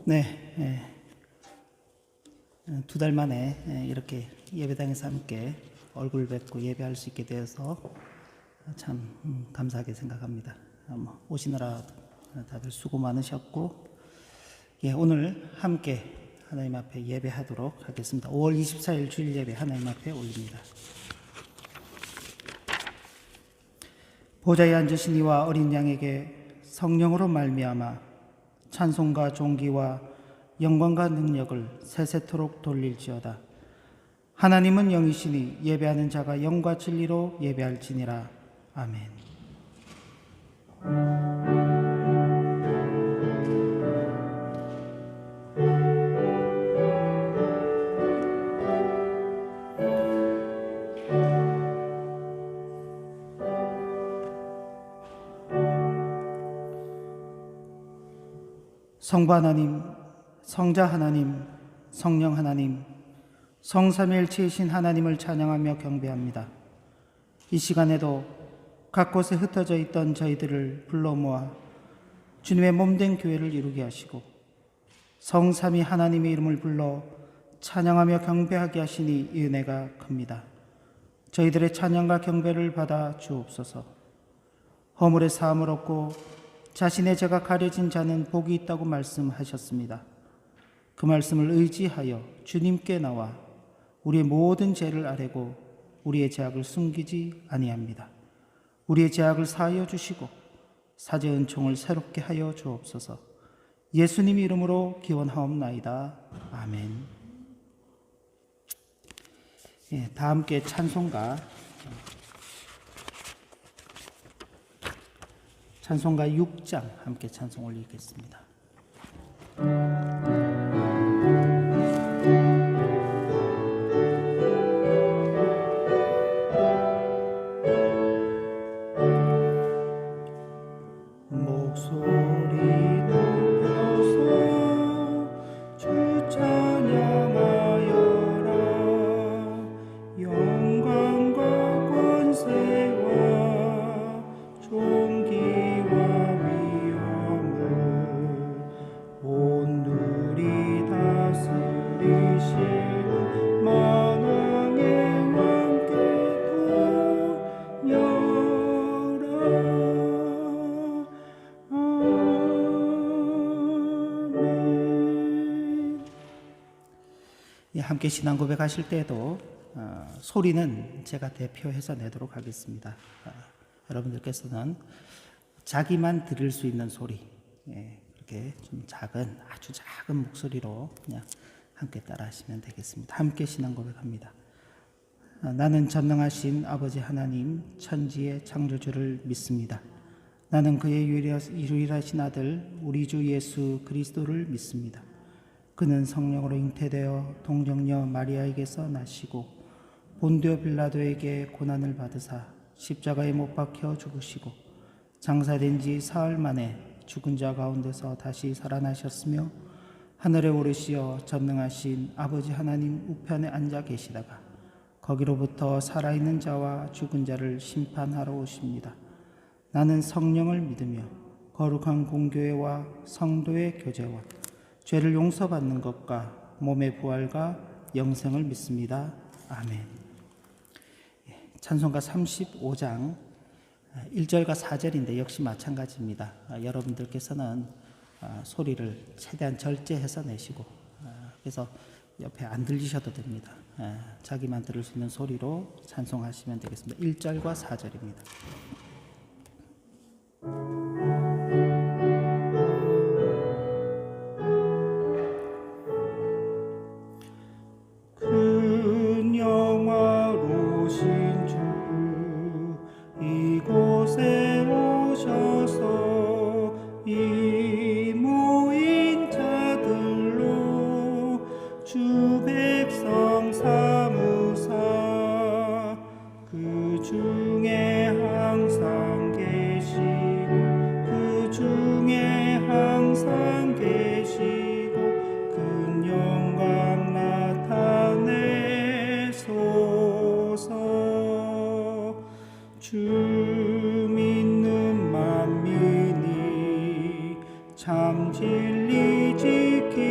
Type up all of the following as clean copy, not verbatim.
네, 2달 만에 이렇게 예배당에서 함께 얼굴 뵙고 예배할 수 있게 되어서 참 감사하게 생각합니다. 오시느라 다들 수고 많으셨고, 오늘 함께 하나님 앞에 예배하도록 하겠습니다. 5월 24일 주일 예배 하나님 앞에 올립니다. 보좌에 앉으신 이와 어린 양에게 성령으로 말미암아 찬송과 존귀와 영광과 능력을 세세토록 돌릴지어다. 하나님은 영이시니 예배하는 자가 영과 진리로 예배할지니라. 아멘. 성부 하나님, 성자 하나님, 성령 하나님, 성삼위일체이신 하나님을 찬양하며 경배합니다. 이 시간에도 각 곳에 흩어져 있던 저희들을 불러 모아 주님의 몸된 교회를 이루게 하시고 성삼위 하나님의 이름을 불러 찬양하며 경배하게 하시니 이 은혜가 큽니다. 저희들의 찬양과 경배를 받아 주옵소서. 허물의 사함을 얻고 자신의 죄가 가려진 자는 복이 있다고 말씀하셨습니다. 그 말씀을 의지하여 주님께 나와 우리의 모든 죄를 아뢰고 우리의 죄악을 숨기지 아니합니다. 우리의 죄악을 사하여 주시고 사죄 은총을 새롭게 하여 주옵소서. 예수님 이름으로 기원하옵나이다. 아멘. 다 함께 찬송가 6장 함께 찬송 올리겠습니다. 함께 신앙 고백하실 때에도 소리는 제가 대표해서 내도록 하겠습니다. 여러분들께서는 자기만 들을 수 있는 소리, 그렇게 좀 아주 작은 목소리로 그냥 함께 따라 하시면 되겠습니다. 함께 신앙 고백합니다. 나는 전능하신 아버지 하나님 천지의 창조주를 믿습니다. 나는 그의 유일하신 아들 우리 주 예수 그리스도를 믿습니다. 그는 성령으로 잉태되어 동정녀 마리아에게서 나시고 본디오 빌라도에게 고난을 받으사 십자가에 못 박혀 죽으시고 장사된 지 사흘 만에 죽은 자 가운데서 다시 살아나셨으며 하늘에 오르시어 전능하신 아버지 하나님 우편에 앉아 계시다가 거기로부터 살아있는 자와 죽은 자를 심판하러 오십니다. 나는 성령을 믿으며 거룩한 공교회와 성도의 교제와 죄를 용서받는 것과 몸의 부활과 영생을 믿습니다. 아멘. 찬송가 35장 1절과 4절인데 역시 마찬가지입니다. 여러분들께서는 소리를 최대한 절제해서 내시고 그래서 옆에 안 들리셔도 됩니다. 자기만 들을 수 있는 소리로 찬송하시면 되겠습니다. 1절과 4절입니다. 주 믿는 만민이 참 진리 지키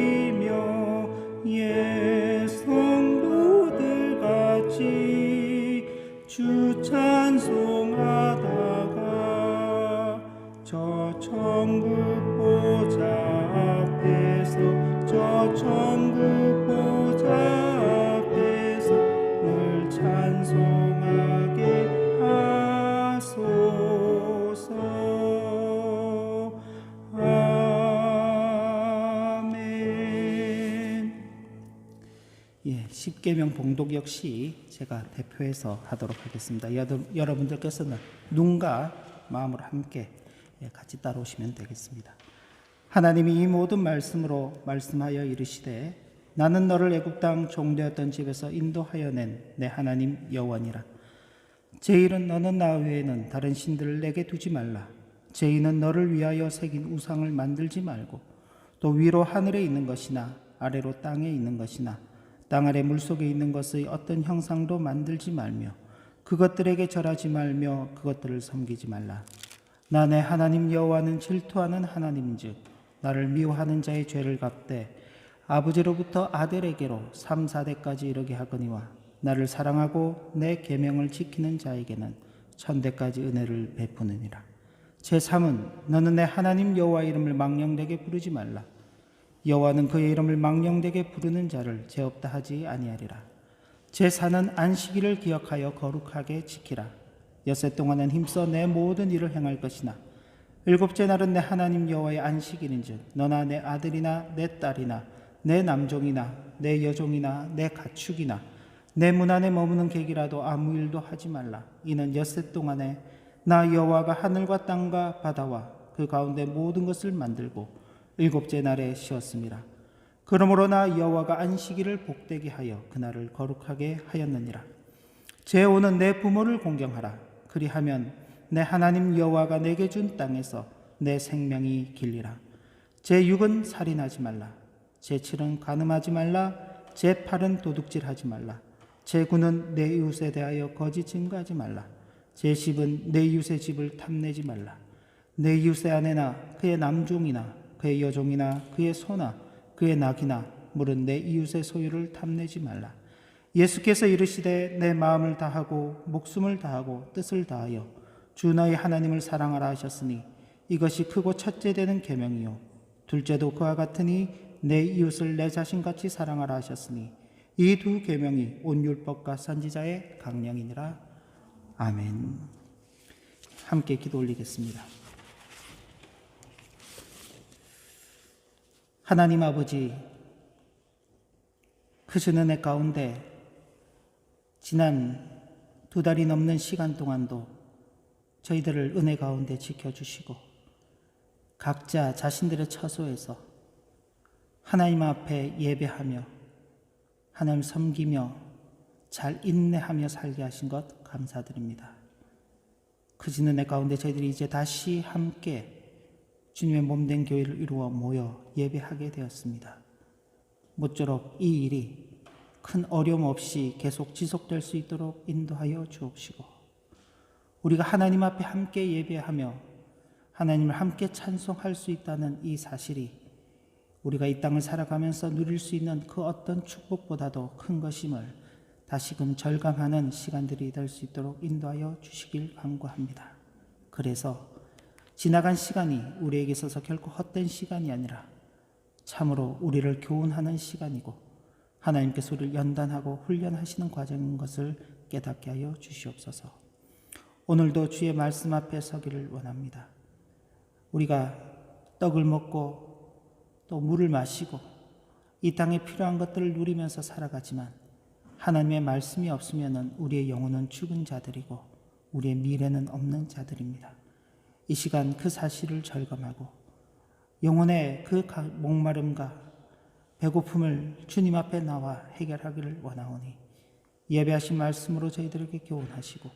찬송하다가 저 천국 보좌 앞에서 저 천국 보좌 앞에서 늘 찬송하게 하소서. 아멘. 예, 십계명 봉독 역시 제가 대표해서 하도록 하겠습니다. 여러분들께서는 눈과 마음으로 함께 같이 따라오시면 되겠습니다. 하나님이 이 모든 말씀으로 말씀하여 이르시되 나는 너를 애굽 땅 종되었던 집에서 인도하여 낸 내 하나님 여호와니라. 제1은 너는 나 외에는 다른 신들을 내게 두지 말라. 제2는 너를 위하여 새긴 우상을 만들지 말고 또 위로 하늘에 있는 것이나 아래로 땅에 있는 것이나 땅 아래 물속에 있는 것의 어떤 형상도 만들지 말며 그것들에게 절하지 말며 그것들을 섬기지 말라. 나 내 하나님 여호와는 질투하는 하나님인즉 나를 미워하는 자의 죄를 갚되 아버지로부터 아들에게로 3, 4대까지 이르게 하거니와 나를 사랑하고 내 계명을 지키는 자에게는 1000대까지 은혜를 베푸느니라. 제3은 너는 내 하나님 여호와 이름을 망령되게 부르지 말라. 여호와는 그의 이름을 망령되게 부르는 자를 죄 없다 하지 아니하리라. 제4는 안식일을 기억하여 거룩하게 지키라. 엿새 동안은 힘써 내 모든 일을 행할 것이나 일곱째 날은 내 하나님 여호와의 안식일인즉 너나 내 아들이나 내 딸이나 내 남종이나 내 여종이나 내 가축이나 내 문 안에 머무는 객이라도 아무 일도 하지 말라. 이는 엿새 동안에 나 여호와가 하늘과 땅과 바다와 그 가운데 모든 것을 만들고 일곱째 날에 쉬었음이라. 그러므로 나 여호와가 안식일을 복되게 하여 그날을 거룩하게 하였느니라. 제5는 내 부모를 공경하라. 그리하면 내 하나님 여호와가 내게 준 땅에서 내 생명이 길리라. 제6은 살인하지 말라. 제7은 간음하지 말라. 제8은 도둑질하지 말라. 제9는 내 이웃에 대하여 거짓 증거하지 말라. 제10은 내 이웃의 집을 탐내지 말라. 내 이웃의 아내나 그의 남종이나 그의 여종이나 그의 소나 그의 낙이나 물은 내 이웃의 소유를 탐내지 말라. 예수께서 이르시되 내 마음을 다하고 목숨을 다하고 뜻을 다하여 주 너희 하나님을 사랑하라 하셨으니 이것이 크고 첫째 되는 계명이요 둘째도 그와 같으니 내 이웃을 내 자신같이 사랑하라 하셨으니 이 두 계명이 온 율법과 선지자의 강령이니라. 아멘. 함께 기도 올리겠습니다. 하나님 아버지, 크신 은혜 가운데 지난 2달이 넘는 시간 동안도 저희들을 은혜 가운데 지켜주시고 각자 자신들의 처소에서 하나님 앞에 예배하며 하나님 섬기며 잘 인내하며 살게 하신 것 감사드립니다. 크신 은혜 가운데 저희들이 이제 다시 함께 주님의 몸된 교회를 이루어 모여 예배하게 되었습니다. 모쪼록 이 일이 큰 어려움 없이 계속 지속될 수 있도록 인도하여 주옵시고 우리가 하나님 앞에 함께 예배하며 하나님을 함께 찬송할 수 있다는 이 사실이 우리가 이 땅을 살아가면서 누릴 수 있는 그 어떤 축복보다도 큰 것임을 다시금 절감하는 시간들이 될 수 있도록 인도하여 주시길 간구합니다. 그래서 지나간 시간이 우리에게 있어서 결코 헛된 시간이 아니라 참으로 우리를 교훈하는 시간이고 하나님께서 우리를 연단하고 훈련하시는 과정인 것을 깨닫게 하여 주시옵소서. 오늘도 주의 말씀 앞에 서기를 원합니다. 우리가 떡을 먹고 또 물을 마시고 이 땅에 필요한 것들을 누리면서 살아가지만 하나님의 말씀이 없으면 우리의 영혼은 죽은 자들이고 우리의 미래는 없는 자들입니다. 이 시간 그 사실을 절감하고 영혼의 그 목마름과 배고픔을 주님 앞에 나와 해결하기를 원하오니 예배하신 말씀으로 저희들에게 교훈하시고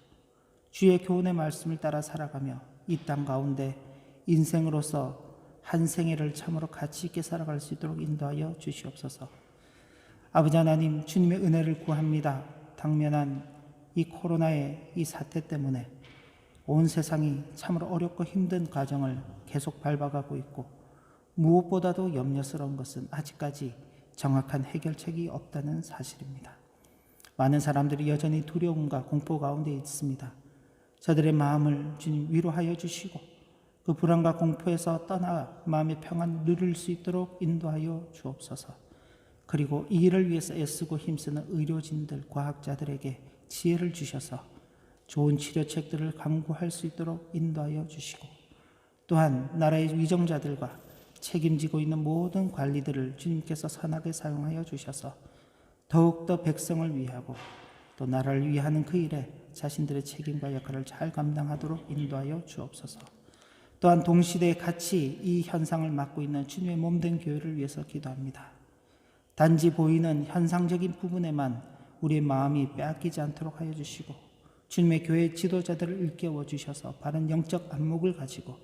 주의 교훈의 말씀을 따라 살아가며 이 땅 가운데 인생으로서 한 생애를 참으로 가치 있게 살아갈 수 있도록 인도하여 주시옵소서. 아버지 하나님, 주님의 은혜를 구합니다. 당면한 이 코로나의 이 사태 때문에 온 세상이 참으로 어렵고 힘든 과정을 계속 밟아가고 있고 무엇보다도 염려스러운 것은 아직까지 정확한 해결책이 없다는 사실입니다. 많은 사람들이 여전히 두려움과 공포 가운데 있습니다. 저들의 마음을 주님 위로하여 주시고 그 불안과 공포에서 떠나 마음의 평안을 누릴 수 있도록 인도하여 주옵소서. 그리고 이 일을 위해서 애쓰고 힘쓰는 의료진들, 과학자들에게 지혜를 주셔서 좋은 치료책들을 강구할 수 있도록 인도하여 주시고, 또한 나라의 위정자들과 책임지고 있는 모든 관리들을 주님께서 선하게 사용하여 주셔서 더욱더 백성을 위하고 또 나라를 위하는 그 일에 자신들의 책임과 역할을 잘 감당하도록 인도하여 주옵소서. 또한 동시대에 같이 이 현상을 맡고 있는 주님의 몸된 교회를 위해서 기도합니다. 단지 보이는 현상적인 부분에만 우리의 마음이 빼앗기지 않도록 하여 주시고 주님의 교회 지도자들을 일깨워 주셔서 바른 영적 안목을 가지고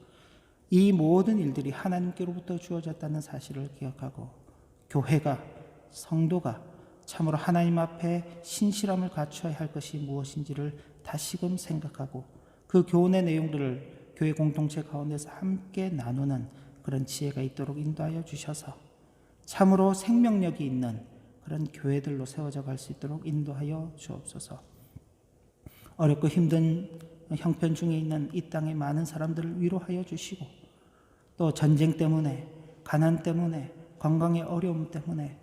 이 모든 일들이 하나님께로부터 주어졌다는 사실을 기억하고 교회가, 성도가 참으로 하나님 앞에 신실함을 갖춰야 할 것이 무엇인지를 다시금 생각하고 그 교훈의 내용들을 교회 공동체 가운데서 함께 나누는 그런 지혜가 있도록 인도하여 주셔서 참으로 생명력이 있는 그런 교회들로 세워져 갈 수 있도록 인도하여 주옵소서. 어렵고 힘든 형편 중에 있는 이 땅의 많은 사람들을 위로하여 주시고 또 전쟁 때문에, 가난 때문에, 건강의 어려움 때문에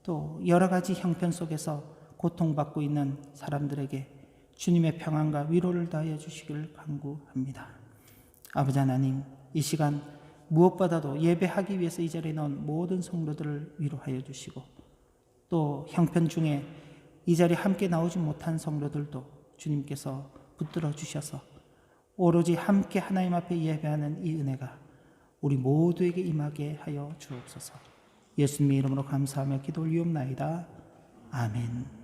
또 여러 가지 형편 속에서 고통받고 있는 사람들에게 주님의 평안과 위로를 다하여 주시기를 간구합니다. 아버지 하나님, 이 시간 무엇보다도 예배하기 위해서 이 자리에 나온 모든 성도들을 위로하여 주시고 또 형편 중에 이 자리에 함께 나오지 못한 성도들도 주님께서 붙들어 주셔서 오로지 함께 하나님 앞에 예배하는 이 은혜가 우리 모두에게 임하게 하여 주옵소서. 예수님의 이름으로 감사하며 기도 올리옵나이다. 아멘.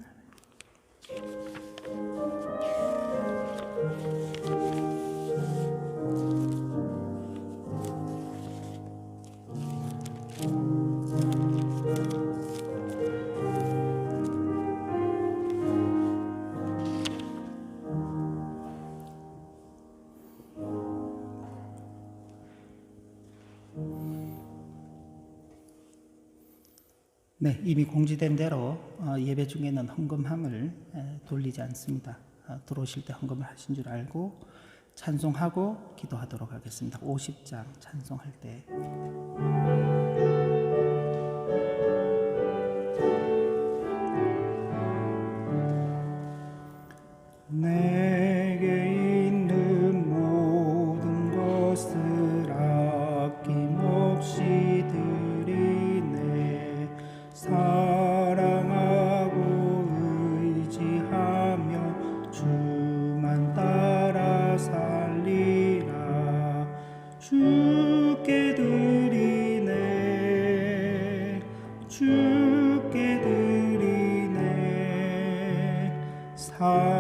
네, 이미 공지된 대로 예배 중에는 헌금함을 돌리지 않습니다. 들어오실 때 헌금을 하신 줄 알고 찬송하고 기도하도록 하겠습니다. 50장 찬송할 때 내게 있는 모든 것을 아낌없이 드리네. 사랑하고 의지하며 주만 따라 살리라. 주께 드리네. 주께 드리네. 사랑하는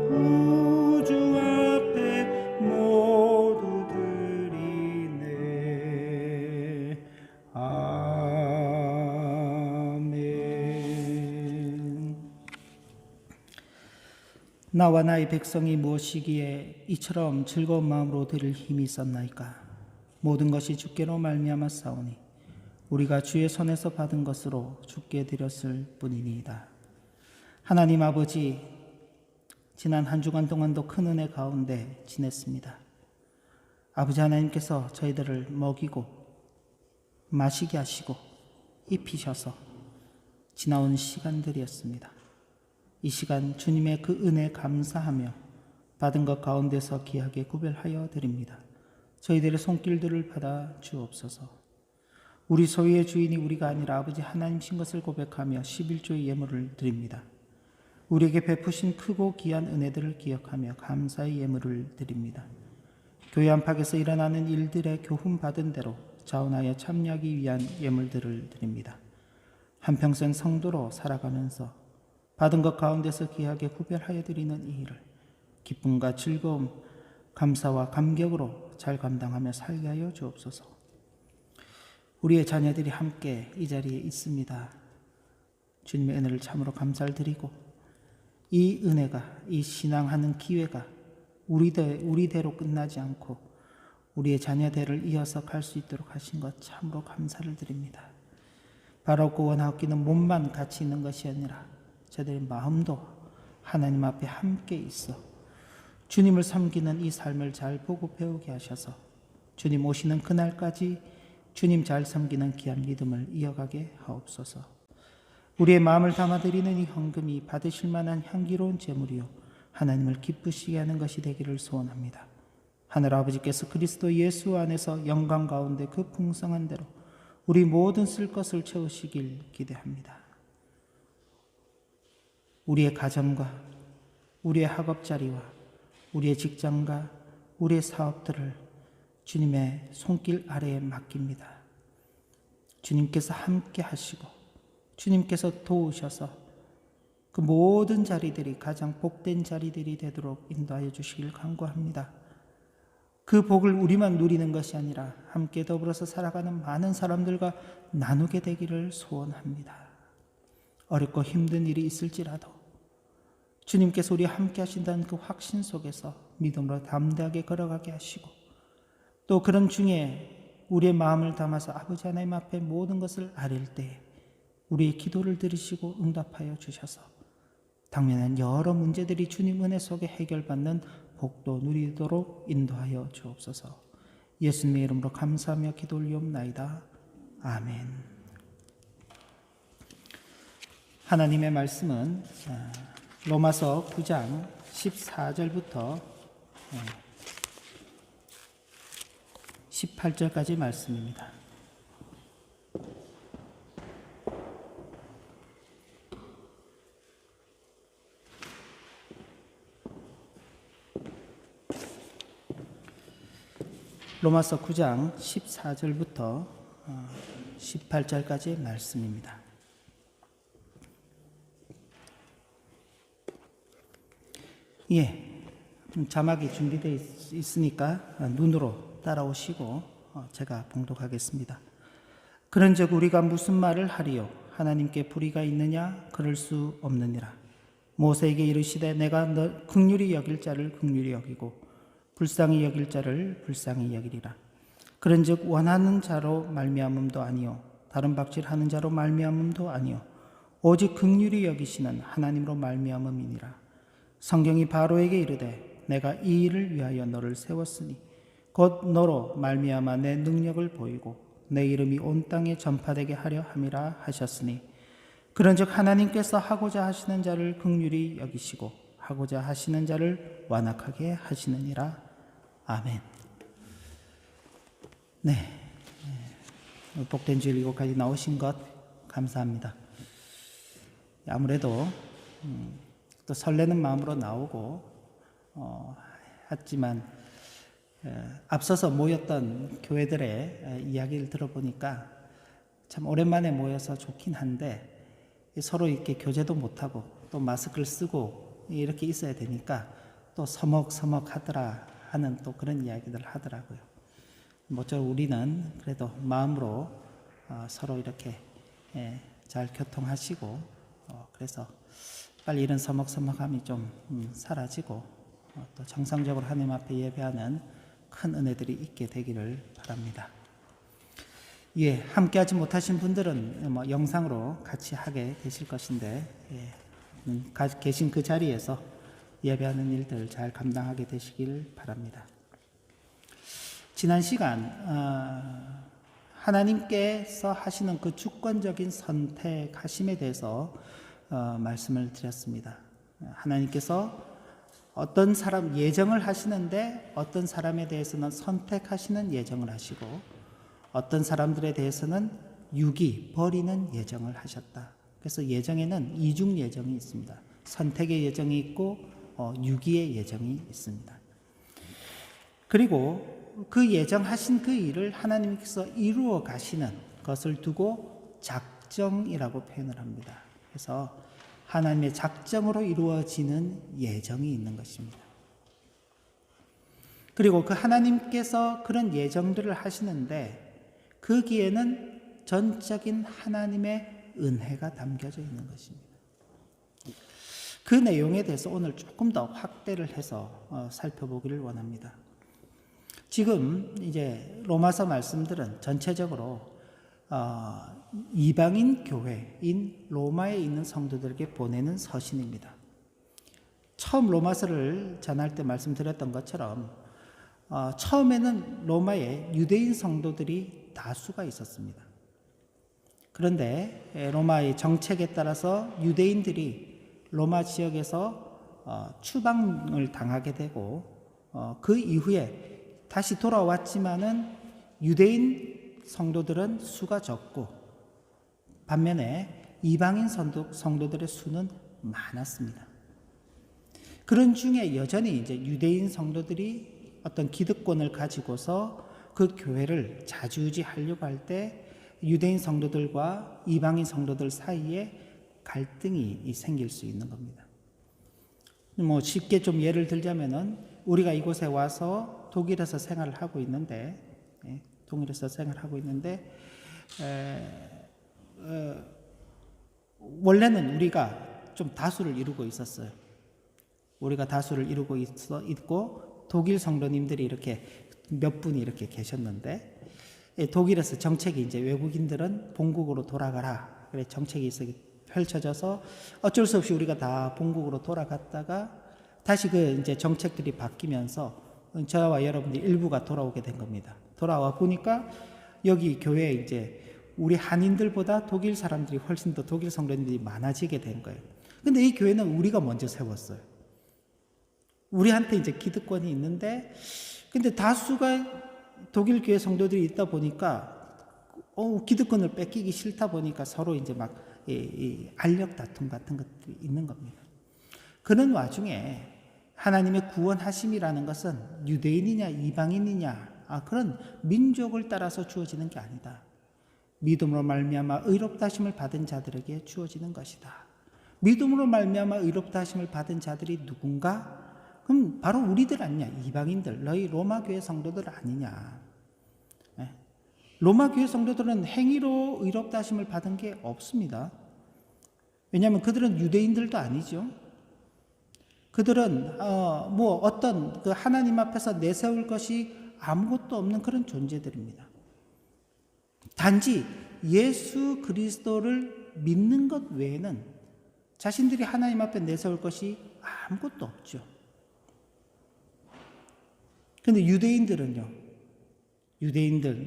구주 앞에 모두 드리네. 아멘. 나와 나의 백성이 무엇이기에 이처럼 즐거운 마음으로 드릴 힘이 있었나이까. 모든 것이 주께로 말미암아 싸우니 우리가 주의 손에서 받은 것으로 주께 드렸을 뿐이니이다. 하나님 아버지, 지난 한 주간 동안도 큰 은혜 가운데 지냈습니다. 아버지 하나님께서 저희들을 먹이고 마시게 하시고 입히셔서 지나온 시간들이었습니다. 이 시간 주님의 그 은혜 감사하며 받은 것 가운데서 귀하게 구별하여 드립니다. 저희들의 손길들을 받아 주옵소서. 우리 소유의 주인이 우리가 아니라 아버지 하나님신 것을 고백하며 11조의 예물을 드립니다. 우리에게 베푸신 크고 귀한 은혜들을 기억하며 감사의 예물을 드립니다. 교회 안팎에서 일어나는 일들에 교훈 받은 대로 자원하여 참여하기 위한 예물들을 드립니다. 한평생 성도로 살아가면서 받은 것 가운데서 귀하게 구별하여 드리는 이 일을 기쁨과 즐거움, 감사와 감격으로 잘 감당하며 살게 하여 주옵소서. 우리의 자녀들이 함께 이 자리에 있습니다. 주님의 은혜를 참으로 감사를 드리고 이 은혜가, 이 신앙하는 기회가 우리대로 끝나지 않고 우리의 자녀대를 이어서 갈 수 있도록 하신 것 참으로 감사를 드립니다. 바라고 원하옵기는 몸만 같이 있는 것이 아니라 저들의 마음도 하나님 앞에 함께 있어 주님을 섬기는 이 삶을 잘 보고 배우게 하셔서 주님 오시는 그날까지 주님 잘 섬기는 귀한 믿음을 이어가게 하옵소서. 우리의 마음을 담아드리는 이 헌금이 받으실 만한 향기로운 제물이요 하나님을 기쁘시게 하는 것이 되기를 소원합니다. 하늘아버지께서 그리스도 예수 안에서 영광 가운데 그 풍성한 대로 우리 모든 쓸 것을 채우시길 기대합니다. 우리의 가정과 우리의 학업자리와 우리의 직장과 우리의 사업들을 주님의 손길 아래에 맡깁니다. 주님께서 함께 하시고 주님께서 도우셔서 그 모든 자리들이 가장 복된 자리들이 되도록 인도하여 주시길 간구합니다. 그 복을 우리만 누리는 것이 아니라 함께 더불어서 살아가는 많은 사람들과 나누게 되기를 소원합니다. 어렵고 힘든 일이 있을지라도 주님께서 우리와 함께 하신다는 그 확신 속에서 믿음으로 담대하게 걸어가게 하시고 또 그런 중에 우리의 마음을 담아서 아버지 하나님 앞에 모든 것을 아릴 때에 우리의 기도를 들으시고 응답하여 주셔서 당면한 여러 문제들이 주님 은혜 속에 해결받는 복도 누리도록 인도하여 주옵소서. 예수님의 이름으로 감사하며 기도 올리옵나이다. 아멘. 하나님의 말씀은 로마서 9장 14절부터 18절까지 말씀입니다. 로마서 9장 14절부터 18절까지의 말씀입니다. 자막이 준비되어 있으니까 눈으로 따라오시고 제가 봉독하겠습니다. 그런즉 우리가 무슨 말을 하리요? 하나님께 불의가 있느냐? 그럴 수 없느니라. 모세에게 이르시되 내가 너 긍휼히 여길 자를 긍휼히 여기고 불쌍히 여길 자를 불쌍히 여기리라. 그런즉 원하는 자로 말미암음도 아니요 다른 박질하는 자로 말미암음도 아니요 오직 긍휼히 여기시는 하나님으로 말미암음이니라. 성경이 바로에게 이르되 내가 이 일을 위하여 너를 세웠으니 곧 너로 말미암아 내 능력을 보이고 내 이름이 온 땅에 전파되게 하려 함이라 하셨으니 그런즉 하나님께서 하고자 하시는 자를 긍휼히 여기시고 하고자 하시는 자를 완악하게 하시느니라. 아멘. 복된 주일 이곳까지 나오신 것 감사합니다. 아무래도 또 설레는 마음으로 나오고 하지만 앞서서 모였던 교회들의 이야기를 들어보니까 참 오랜만에 모여서 좋긴 한데 서로 이렇게 교제도 못하고 또 마스크를 쓰고 이렇게 있어야 되니까 또 서먹서먹하더라 하는 또 그런 이야기들을 하더라고요. 모쪼록 우리는 그래도 마음으로 서로 이렇게 잘 교통하시고 그래서 빨리 이런 서먹서먹함이 좀 사라지고 또 정상적으로 하나님 앞에 예배하는 큰 은혜들이 있게 되기를 바랍니다. 함께하지 못하신 분들은 영상으로 같이 하게 되실 것인데 계신 그 자리에서 예배하는 일들 잘 감당하게 되시길 바랍니다. 지난 시간 하나님께서 하시는 그 주권적인 선택하심에 대해서 말씀을 드렸습니다. 하나님께서 어떤 사람 예정을 하시는데 어떤 사람에 대해서는 선택하시는 예정을 하시고 어떤 사람들에 대해서는 버리는 예정을 하셨다. 그래서 예정에는 이중 예정이 있습니다. 선택의 예정이 있고 유기의 예정이 있습니다. 그리고 그 예정하신 그 일을 하나님께서 이루어 가시는 것을 두고 작정이라고 표현을 합니다. 그래서 하나님의 작정으로 이루어지는 예정이 있는 것입니다. 그리고 그 하나님께서 그런 예정들을 하시는데 거기에는 전적인 하나님의 은혜가 담겨져 있는 것입니다. 그 내용에 대해서 오늘 조금 더 확대를 해서 살펴보기를 원합니다. 지금 이제 로마서 말씀들은 전체적으로 이방인 교회인 로마에 있는 성도들에게 보내는 서신입니다. 처음 로마서를 전할 때 말씀드렸던 것처럼 처음에는 로마에 유대인 성도들이 다수가 있었습니다. 그런데 로마의 정책에 따라서 유대인들이 로마 지역에서 추방을 당하게 되고 그 이후에 다시 돌아왔지만은 유대인 성도들은 수가 적고 반면에 이방인 성도들의 수는 많았습니다. 그런 중에 여전히 이제 유대인 성도들이 어떤 기득권을 가지고서 그 교회를 자주유지하려고 할 때 유대인 성도들과 이방인 성도들 사이에 갈등이 생길 수 있는 겁니다. 뭐 쉽게 좀 예를 들자면은 우리가 이곳에 와서 독일에서 생활을 하고 있는데, 원래는 우리가 좀 다수를 이루고 있었어요. 우리가 다수를 이루고 있고 독일 성도님들이 이렇게 몇 분이 이렇게 계셨는데, 독일에서 정책이 이제 외국인들은 본국으로 돌아가라. 그래 정책이 펼쳐져서 어쩔 수 없이 우리가 다 본국으로 돌아갔다가 다시 그 이제 정책들이 바뀌면서 저와 여러분들 일부가 돌아오게 된 겁니다. 돌아와 보니까 여기 교회에 이제 우리 한인들보다 독일 사람들이 훨씬 더 독일 성도님들이 많아지게 된 거예요. 근데 이 교회는 우리가 먼저 세웠어요. 우리한테 이제 기득권이 있는데, 근데 다수가 독일 교회 성도들이 있다 보니까 기득권을 뺏기기 싫다 보니까 서로 이제 막 알력 다툼 같은 것들이 있는 겁니다. 그런 와중에 하나님의 구원하심이라는 것은 유대인이냐 이방인이냐 그런 민족을 따라서 주어지는 게 아니다. 믿음으로 말미암아 의롭다 하심을 받은 자들에게 주어지는 것이다. 믿음으로 말미암아 의롭다 하심을 받은 자들이 누군가? 그럼 바로 우리들 아니냐? 이방인들, 너희 로마 교회 성도들 아니냐? 로마 교회 성도들은 행위로 의롭다 하심을 받은 게 없습니다. 왜냐하면 그들은 유대인들도 아니죠. 그들은 어떤 그 하나님 앞에서 내세울 것이 아무것도 없는 그런 존재들입니다. 단지 예수 그리스도를 믿는 것 외에는 자신들이 하나님 앞에 내세울 것이 아무것도 없죠. 근데 유대인들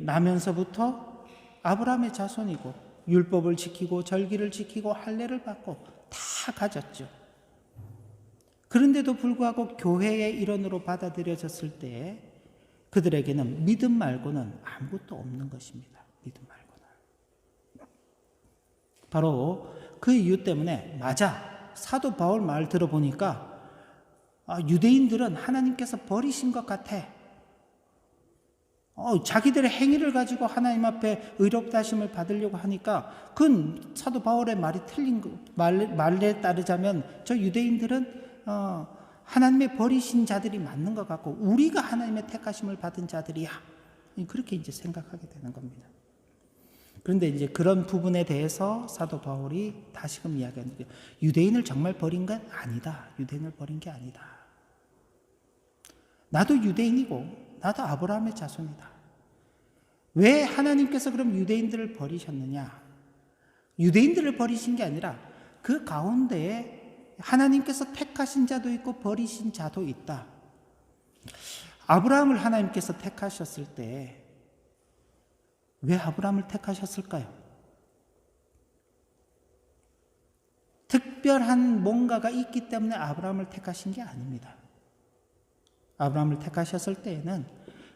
나면서부터 아브라함의 자손이고 율법을 지키고 절기를 지키고 할례를 받고 다 가졌죠. 그런데도 불구하고 교회의 일원으로 받아들여졌을 때 그들에게는 믿음 말고는 아무것도 없는 것입니다. 믿음 말고는. 바로 그 이유 때문에 맞아. 사도 바울 말 들어보니까 유대인들은 하나님께서 버리신 것 같아. 자기들의 행위를 가지고 하나님 앞에 의롭다 하심을 받으려고 하니까 그건 사도 바울의 말이 틀린 말에 따르자면 저 유대인들은 하나님의 버리신 자들이 맞는 것 같고 우리가 하나님의 택하심을 받은 자들이야. 그렇게 이제 생각하게 되는 겁니다. 그런데 이제 그런 부분에 대해서 사도 바울이 다시금 이야기하는데 유대인을 정말 버린 건 아니다. 유대인을 버린 게 아니다. 나도 유대인이고 나도 아브라함의 자손이다. 왜 하나님께서 그럼 유대인들을 버리셨느냐? 유대인들을 버리신 게 아니라 그 가운데에 하나님께서 택하신 자도 있고 버리신 자도 있다. 아브라함을 하나님께서 택하셨을 때 왜 아브라함을 택하셨을까요? 특별한 뭔가가 있기 때문에 아브라함을 택하신 게 아닙니다. 아브라함을 택하셨을 때에는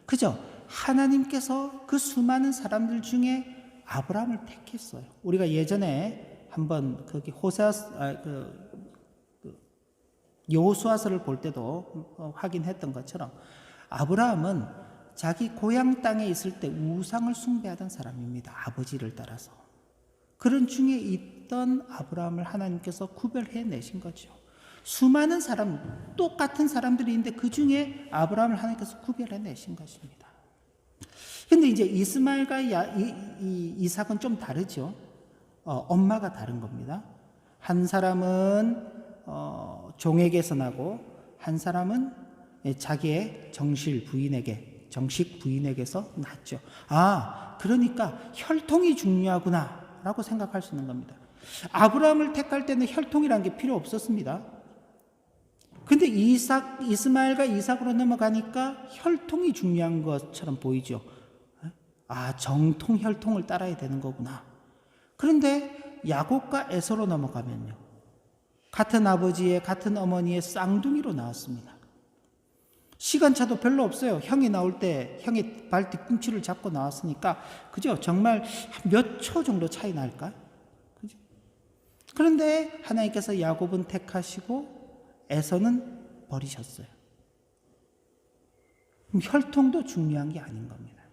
그저 하나님께서 그 수많은 사람들 중에 아브라함을 택했어요. 우리가 예전에 한번 거기 여호수아서를 볼 때도 확인했던 것처럼 아브라함은 자기 고향 땅에 있을 때 우상을 숭배하던 사람입니다. 아버지를 따라서. 그런 중에 있던 아브라함을 하나님께서 구별해 내신 거죠. 수많은 사람, 똑같은 사람들이 있는데 그 중에 아브라함을 하나님께서 구별해 내신 것입니다. 근데 이제 이스마엘과 이삭은 좀 다르죠. 엄마가 다른 겁니다. 한 사람은 종에게서 나고 한 사람은 자기의 정식 부인에게서 낳았죠. 그러니까 혈통이 중요하구나 라고 생각할 수 있는 겁니다. 아브라함을 택할 때는 혈통이라는 게 필요 없었습니다. 근데 이스마엘과 이삭으로 넘어가니까 혈통이 중요한 것처럼 보이죠. 정통 혈통을 따라야 되는 거구나. 그런데 야곱과 에서로 넘어가면요, 같은 아버지의 같은 어머니의 쌍둥이로 나왔습니다. 시간차도 별로 없어요. 형이 나올 때 형의 발 뒤꿈치를 잡고 나왔으니까 그죠? 정말 몇 초 정도 차이 날까? 그죠? 그런데 하나님께서 야곱은 택하시고 에서는 버리셨어요. 혈통도 중요한 게 아닌 겁니다.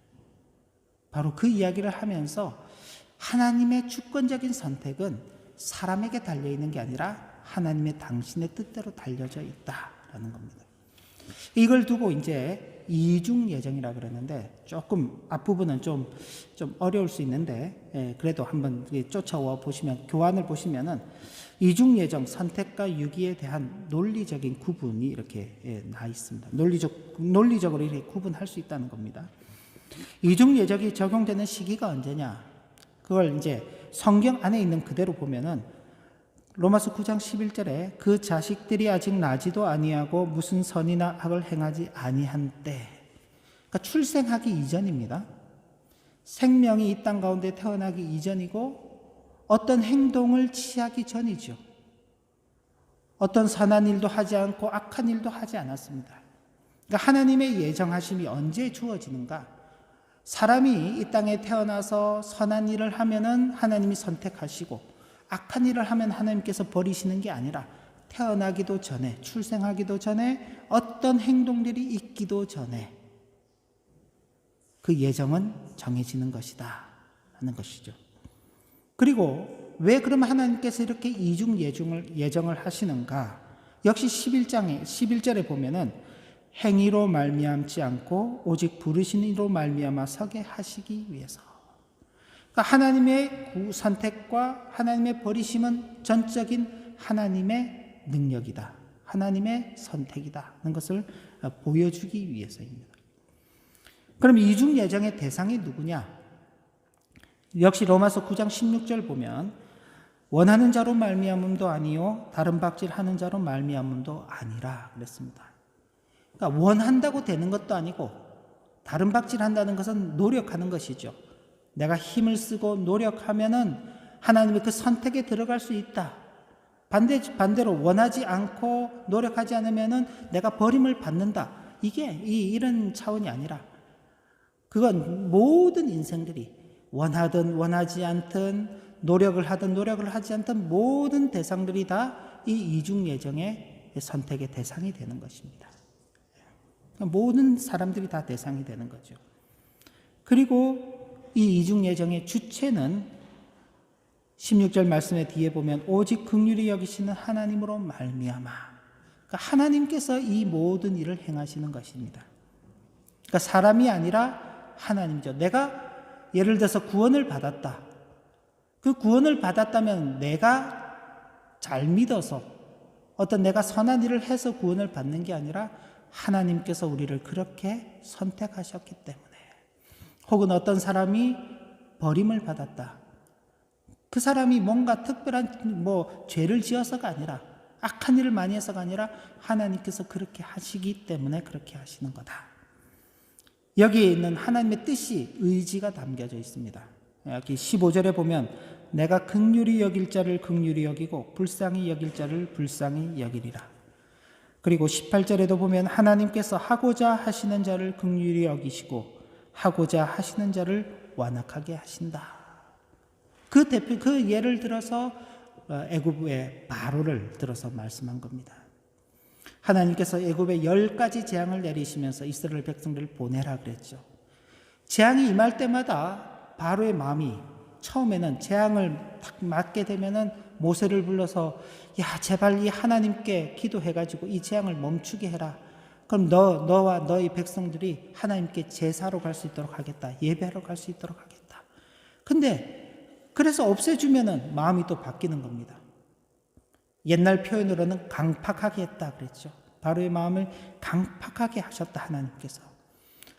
바로 그 이야기를 하면서 하나님의 주권적인 선택은 사람에게 달려있는 게 아니라 하나님의 당신의 뜻대로 달려져 있다라는 겁니다. 이걸 두고 이제 이중 예정이라 그러는데 조금 앞부분은 좀 어려울 수 있는데, 그래도 한번 쫓아와 보시면, 교환을 보시면은 이중 예정, 선택과 유기에 대한 논리적인 구분이 이렇게 나 있습니다. 논리적으로 이렇게 구분할 수 있다는 겁니다. 이중 예정이 적용되는 시기가 언제냐? 그걸 이제 성경 안에 있는 그대로 보면은 로마서 9장 11절에 그 자식들이 아직 나지도 아니하고 무슨 선이나 악을 행하지 아니한 때, 그러니까 출생하기 이전입니다. 생명이 이 땅 가운데 태어나기 이전이고 어떤 행동을 취하기 전이죠. 어떤 선한 일도 하지 않고 악한 일도 하지 않았습니다. 그러니까 하나님의 예정하심이 언제 주어지는가? 사람이 이 땅에 태어나서 선한 일을 하면은 하나님이 선택하시고 악한 일을 하면 하나님께서 버리시는 게 아니라 태어나기도 전에, 출생하기도 전에, 어떤 행동들이 있기도 전에 그 예정은 정해지는 것이다 하는 것이죠. 그리고 왜 그러면 하나님께서 이렇게 이중 예정을 하시는가? 역시 11절에 보면은 행위로 말미암지 않고 오직 부르신 이로 말미암아 서게 하시기 위해서. 그러니까 하나님의 선택과 하나님의 버리심은 전적인 하나님의 능력이다, 하나님의 선택이다 하는 것을 보여주기 위해서입니다. 그럼 이중 예정의 대상이 누구냐? 역시 로마서 9장 16절 보면 원하는 자로 말미암음도 아니요 다른 박질하는 자로 말미암음도 아니라 그랬습니다. 그러니까 원한다고 되는 것도 아니고, 다른 박질한다는 것은 노력하는 것이죠. 내가 힘을 쓰고 노력하면은 하나님의 그 선택에 들어갈 수 있다. 반대로 원하지 않고 노력하지 않으면은 내가 버림을 받는다. 이게 이런 차원이 아니라, 그건 모든 인생들이 원하든 원하지 않든 노력을 하든 노력을 하지 않든 모든 대상들이 다 이 이중 예정의 선택의 대상이 되는 것입니다. 모든 사람들이 다 대상이 되는 거죠. 그리고 이 이중 예정의 주체는 16절 말씀의 뒤에 보면 오직 긍휼히 여기시는 하나님으로 말미암아. 그러니까 하나님께서 이 모든 일을 행하시는 것입니다. 그러니까 사람이 아니라 하나님이죠. 내가 예를 들어서 구원을 받았다. 그 구원을 받았다면 내가 잘 믿어서 어떤 내가 선한 일을 해서 구원을 받는 게 아니라 하나님께서 우리를 그렇게 선택하셨기 때문에. 혹은 어떤 사람이 버림을 받았다. 그 사람이 뭔가 특별한 죄를 지어서가 아니라, 악한 일을 많이 해서가 아니라 하나님께서 그렇게 하시기 때문에 그렇게 하시는 거다. 여기에 있는 하나님의 뜻이, 의지가 담겨져 있습니다. 여기 15절에 보면 내가 긍휼히 여길 자를 긍휼히 여기고 불쌍히 여길 자를 불쌍히 여기리라. 그리고 18절에도 보면 하나님께서 하고자 하시는 자를 긍휼히 여기시고 하고자 하시는 자를 완악하게 하신다. 그 예를 들어서 애굽의 바로를 들어서 말씀한 겁니다. 하나님께서 애굽에 10가지 재앙을 내리시면서 이스라엘 백성들을 보내라 그랬죠. 재앙이 임할 때마다 바로의 마음이, 처음에는 재앙을 딱 맞게 되면은 모세를 불러서 야 제발 이 하나님께 기도해가지고 이 재앙을 멈추게 해라. 그럼 너와 너희 백성들이 하나님께 제사로 갈 수 있도록 하겠다. 예배하러 갈 수 있도록 하겠다. 근데 그래서 없애주면은 마음이 또 바뀌는 겁니다. 옛날 표현으로는 강팍하게 했다 그랬죠. 바로의 마음을 강팍하게 하셨다 하나님께서.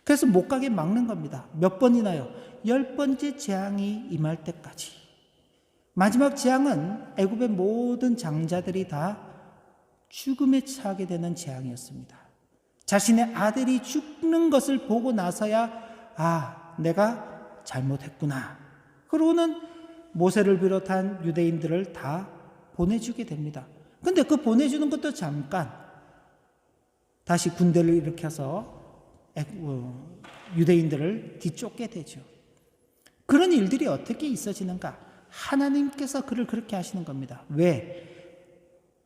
그래서 못 가게 막는 겁니다. 몇 번이나요? 10번째 재앙이 임할 때까지. 마지막 재앙은 애굽의 모든 장자들이 다 죽음에 처하게 되는 재앙이었습니다. 자신의 아들이 죽는 것을 보고 나서야 내가 잘못했구나. 그러고는 모세를 비롯한 유대인들을 다 보내주게 됩니다. 근데 그 보내주는 것도 잠깐, 다시 군대를 일으켜서 유대인들을 뒤쫓게 되죠. 그런 일들이 어떻게 있어지는가? 하나님께서 그를 그렇게 하시는 겁니다. 왜?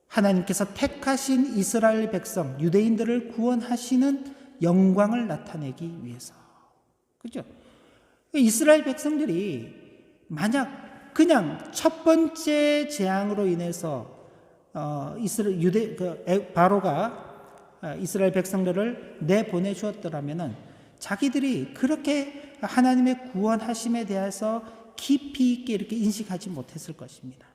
하나님께서 택하신 이스라엘 백성, 유대인들을 구원하시는 영광을 나타내기 위해서. 그죠? 이스라엘 백성들이 만약 그냥 첫 번째 재앙으로 인해서 바로가 이스라엘 백성들을 내보내 주었더라면은 자기들이 그렇게 하나님의 구원하심에 대해서 깊이 있게 이렇게 인식하지 못했을 것입니다.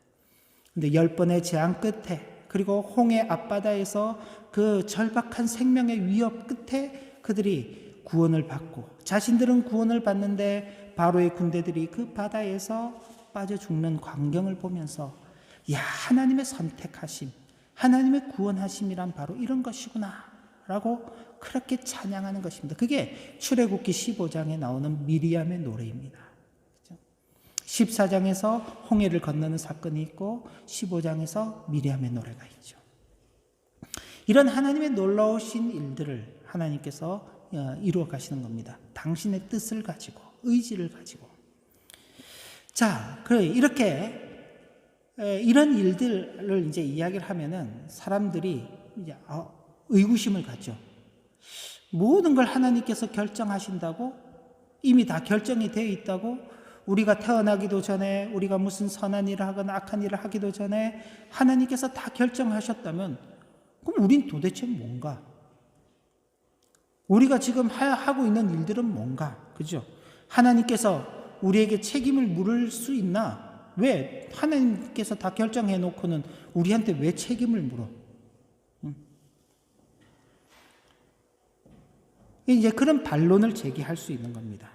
근데 10번의 재앙 끝에, 그리고 홍해 앞바다에서 그 절박한 생명의 위협 끝에 그들이 구원을 받고, 자신들은 구원을 받는데 바로의 군대들이 그 바다에서 빠져 죽는 광경을 보면서 하나님의 선택하심, 하나님의 구원하심이란 바로 이런 것이구나 라고 그렇게 찬양하는 것입니다. 그게 출애굽기 15장에 나오는 미리암의 노래입니다. 14장에서 홍해를 건너는 사건이 있고 15장에서 미리암의 노래가 있죠. 이런 하나님의 놀라우신 일들을 하나님께서 이루어 가시는 겁니다. 당신의 뜻을 가지고, 의지를 가지고. 자, 이렇게 이런 일들을 이제 이야기를 하면은 사람들이 이제 의구심을 갖죠. 모든 걸 하나님께서 결정하신다고? 이미 다 결정이 되어 있다고? 우리가 태어나기도 전에, 우리가 무슨 선한 일을 하거나 악한 일을 하기도 전에 하나님께서 다 결정하셨다면 그럼 우린 도대체 뭔가? 우리가 지금 하고 있는 일들은 뭔가? 그죠? 하나님께서 우리에게 책임을 물을 수 있나? 왜? 하나님께서 다 결정해 놓고는 우리한테 왜 책임을 물어? 이제 그런 반론을 제기할 수 있는 겁니다.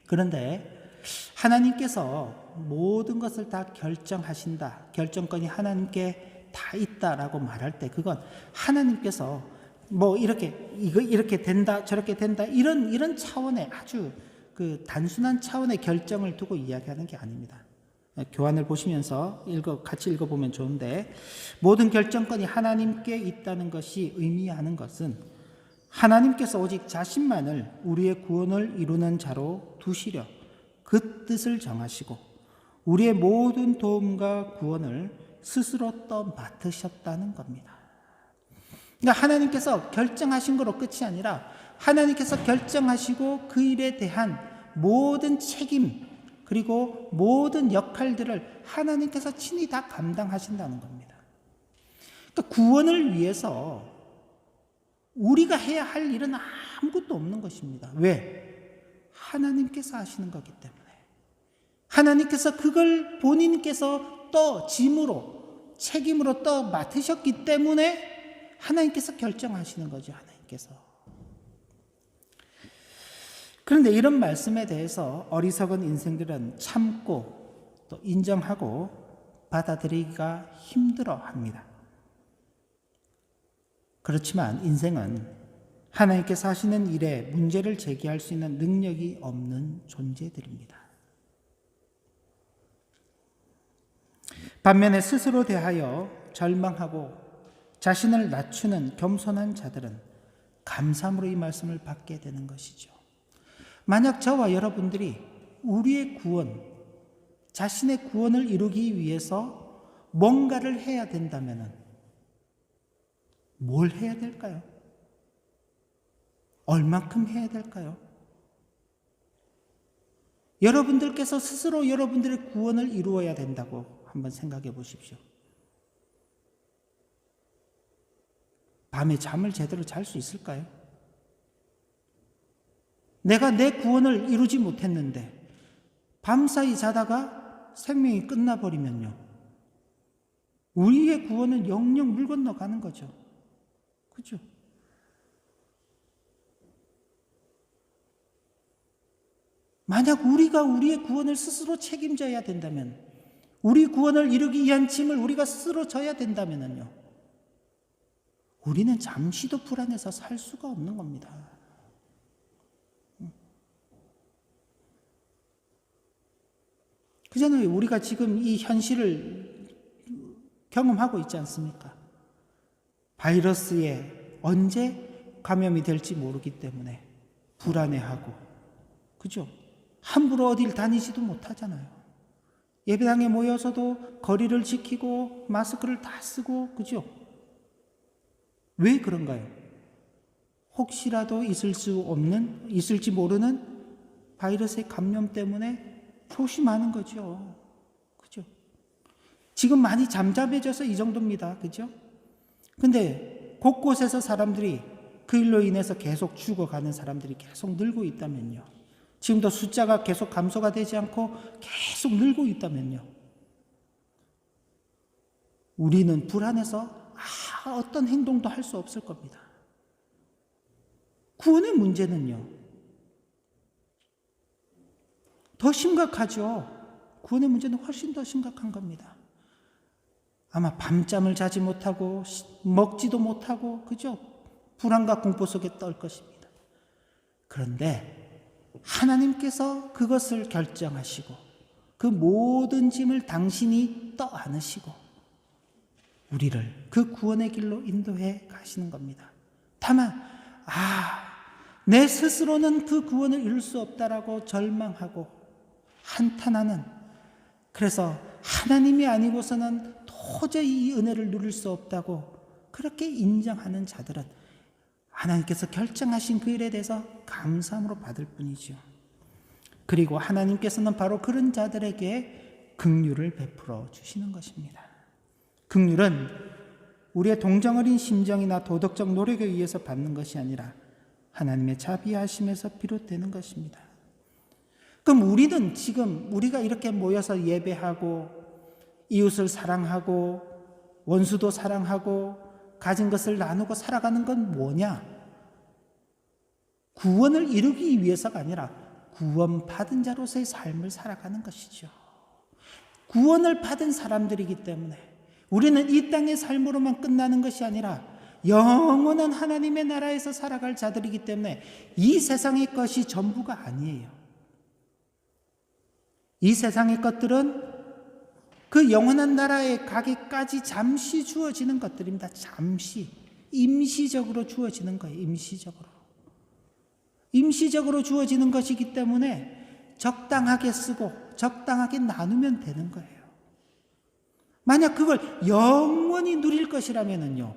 그런데 하나님께서 모든 것을 다 결정하신다, 결정권이 하나님께 다 있다라고 말할 때 그건 하나님께서 이렇게 된다, 저렇게 된다, 이런 차원의 아주 그 단순한 차원의 결정을 두고 이야기하는 게 아닙니다. 교환을 보시면서 같이 읽어보면 좋은데, 모든 결정권이 하나님께 있다는 것이 의미하는 것은 하나님께서 오직 자신만을 우리의 구원을 이루는 자로 두시려 그 뜻을 정하시고 우리의 모든 도움과 구원을 스스로 맡으셨다는 겁니다. 그러니까 하나님께서 결정하신 거로 끝이 아니라 하나님께서 결정하시고 그 일에 대한 모든 책임, 그리고 모든 역할들을 하나님께서 친히 다 감당하신다는 겁니다. 그러니까 구원을 위해서 우리가 해야 할 일은 아무것도 없는 것입니다. 왜? 하나님께서 하시는 거기 때문에. 하나님께서 그걸 본인께서 또 짐으로, 책임으로 또 맡으셨기 때문에 하나님께서 결정하시는 거죠. 하나님께서. 그런데 이런 말씀에 대해서 어리석은 인생들은 참고 또 인정하고 받아들이기가 힘들어 합니다. 그렇지만 인생은 하나님께서 하시는 일에 문제를 제기할 수 있는 능력이 없는 존재들입니다. 반면에 스스로 대하여 절망하고 자신을 낮추는 겸손한 자들은 감사함으로 이 말씀을 받게 되는 것이죠. 만약 저와 여러분들이 우리의 구원, 자신의 구원을 이루기 위해서 뭔가를 해야 된다면 뭘 해야 될까요? 얼만큼 해야 될까요? 여러분들께서 스스로 여러분들의 구원을 이루어야 된다고 한번 생각해 보십시오. 밤에 잠을 제대로 잘 수 있을까요? 내가 내 구원을 이루지 못했는데 밤사이 자다가 생명이 끝나버리면요, 우리의 구원은 영영 물 건너가는 거죠. 그죠? 만약 우리가 우리의 구원을 스스로 책임져야 된다면, 우리 구원을 이루기 위한 짐을 우리가 스스로 져야 된다면요, 우리는 잠시도 불안해서 살 수가 없는 겁니다. 그잖아요. 우리가 지금 이 현실을 경험하고 있지 않습니까? 바이러스에 언제 감염이 될지 모르기 때문에 불안해하고, 그죠? 함부로 어딜 다니지도 못하잖아요. 예배당에 모여서도 거리를 지키고 마스크를 다 쓰고, 그죠? 왜 그런가요? 혹시라도 있을지 모르는 바이러스의 감염 때문에 조심하는 거죠. 그죠? 지금 많이 잠잠해져서 이 정도입니다. 그죠? 근데 곳곳에서 사람들이 그 일로 인해서 계속 죽어가는 사람들이 계속 늘고 있다면요. 지금도 숫자가 계속 감소가 되지 않고 계속 늘고 있다면요. 우리는 불안해서 어떤 행동도 할 수 없을 겁니다. 구원의 문제는요, 더 심각하죠. 구원의 문제는 훨씬 더 심각한 겁니다. 아마 밤잠을 자지 못하고 먹지도 못하고, 그죠? 불안과 공포 속에 떨 것입니다. 그런데 하나님께서 그것을 결정하시고 그 모든 짐을 당신이 떠안으시고 우리를 그 구원의 길로 인도해 가시는 겁니다. 다만 내 스스로는 그 구원을 이룰 수 없다라고 절망하고 한탄하는, 그래서 하나님이 아니고서는 도저히 이 은혜를 누릴 수 없다고 그렇게 인정하는 자들은 하나님께서 결정하신 그 일에 대해서 감사함으로 받을 뿐이죠. 그리고 하나님께서는 바로 그런 자들에게 긍휼을 베풀어 주시는 것입니다. 긍휼은 우리의 동정어린 심정이나 도덕적 노력에 의해서 받는 것이 아니라 하나님의 자비하심에서 비롯되는 것입니다. 그럼 우리는 지금 우리가 이렇게 모여서 예배하고 이웃을 사랑하고 원수도 사랑하고 가진 것을 나누고 살아가는 건 뭐냐? 구원을 이루기 위해서가 아니라 구원받은 자로서의 삶을 살아가는 것이죠. 구원을 받은 사람들이기 때문에 우리는 이 땅의 삶으로만 끝나는 것이 아니라 영원한 하나님의 나라에서 살아갈 자들이기 때문에 이 세상의 것이 전부가 아니에요. 이 세상의 것들은 그 영원한 나라에 가기까지 잠시 주어지는 것들입니다. 잠시, 임시적으로 주어지는 거예요. 임시적으로 주어지는 것이기 때문에 적당하게 쓰고 적당하게 나누면 되는 거예요. 만약 그걸 영원히 누릴 것이라면요,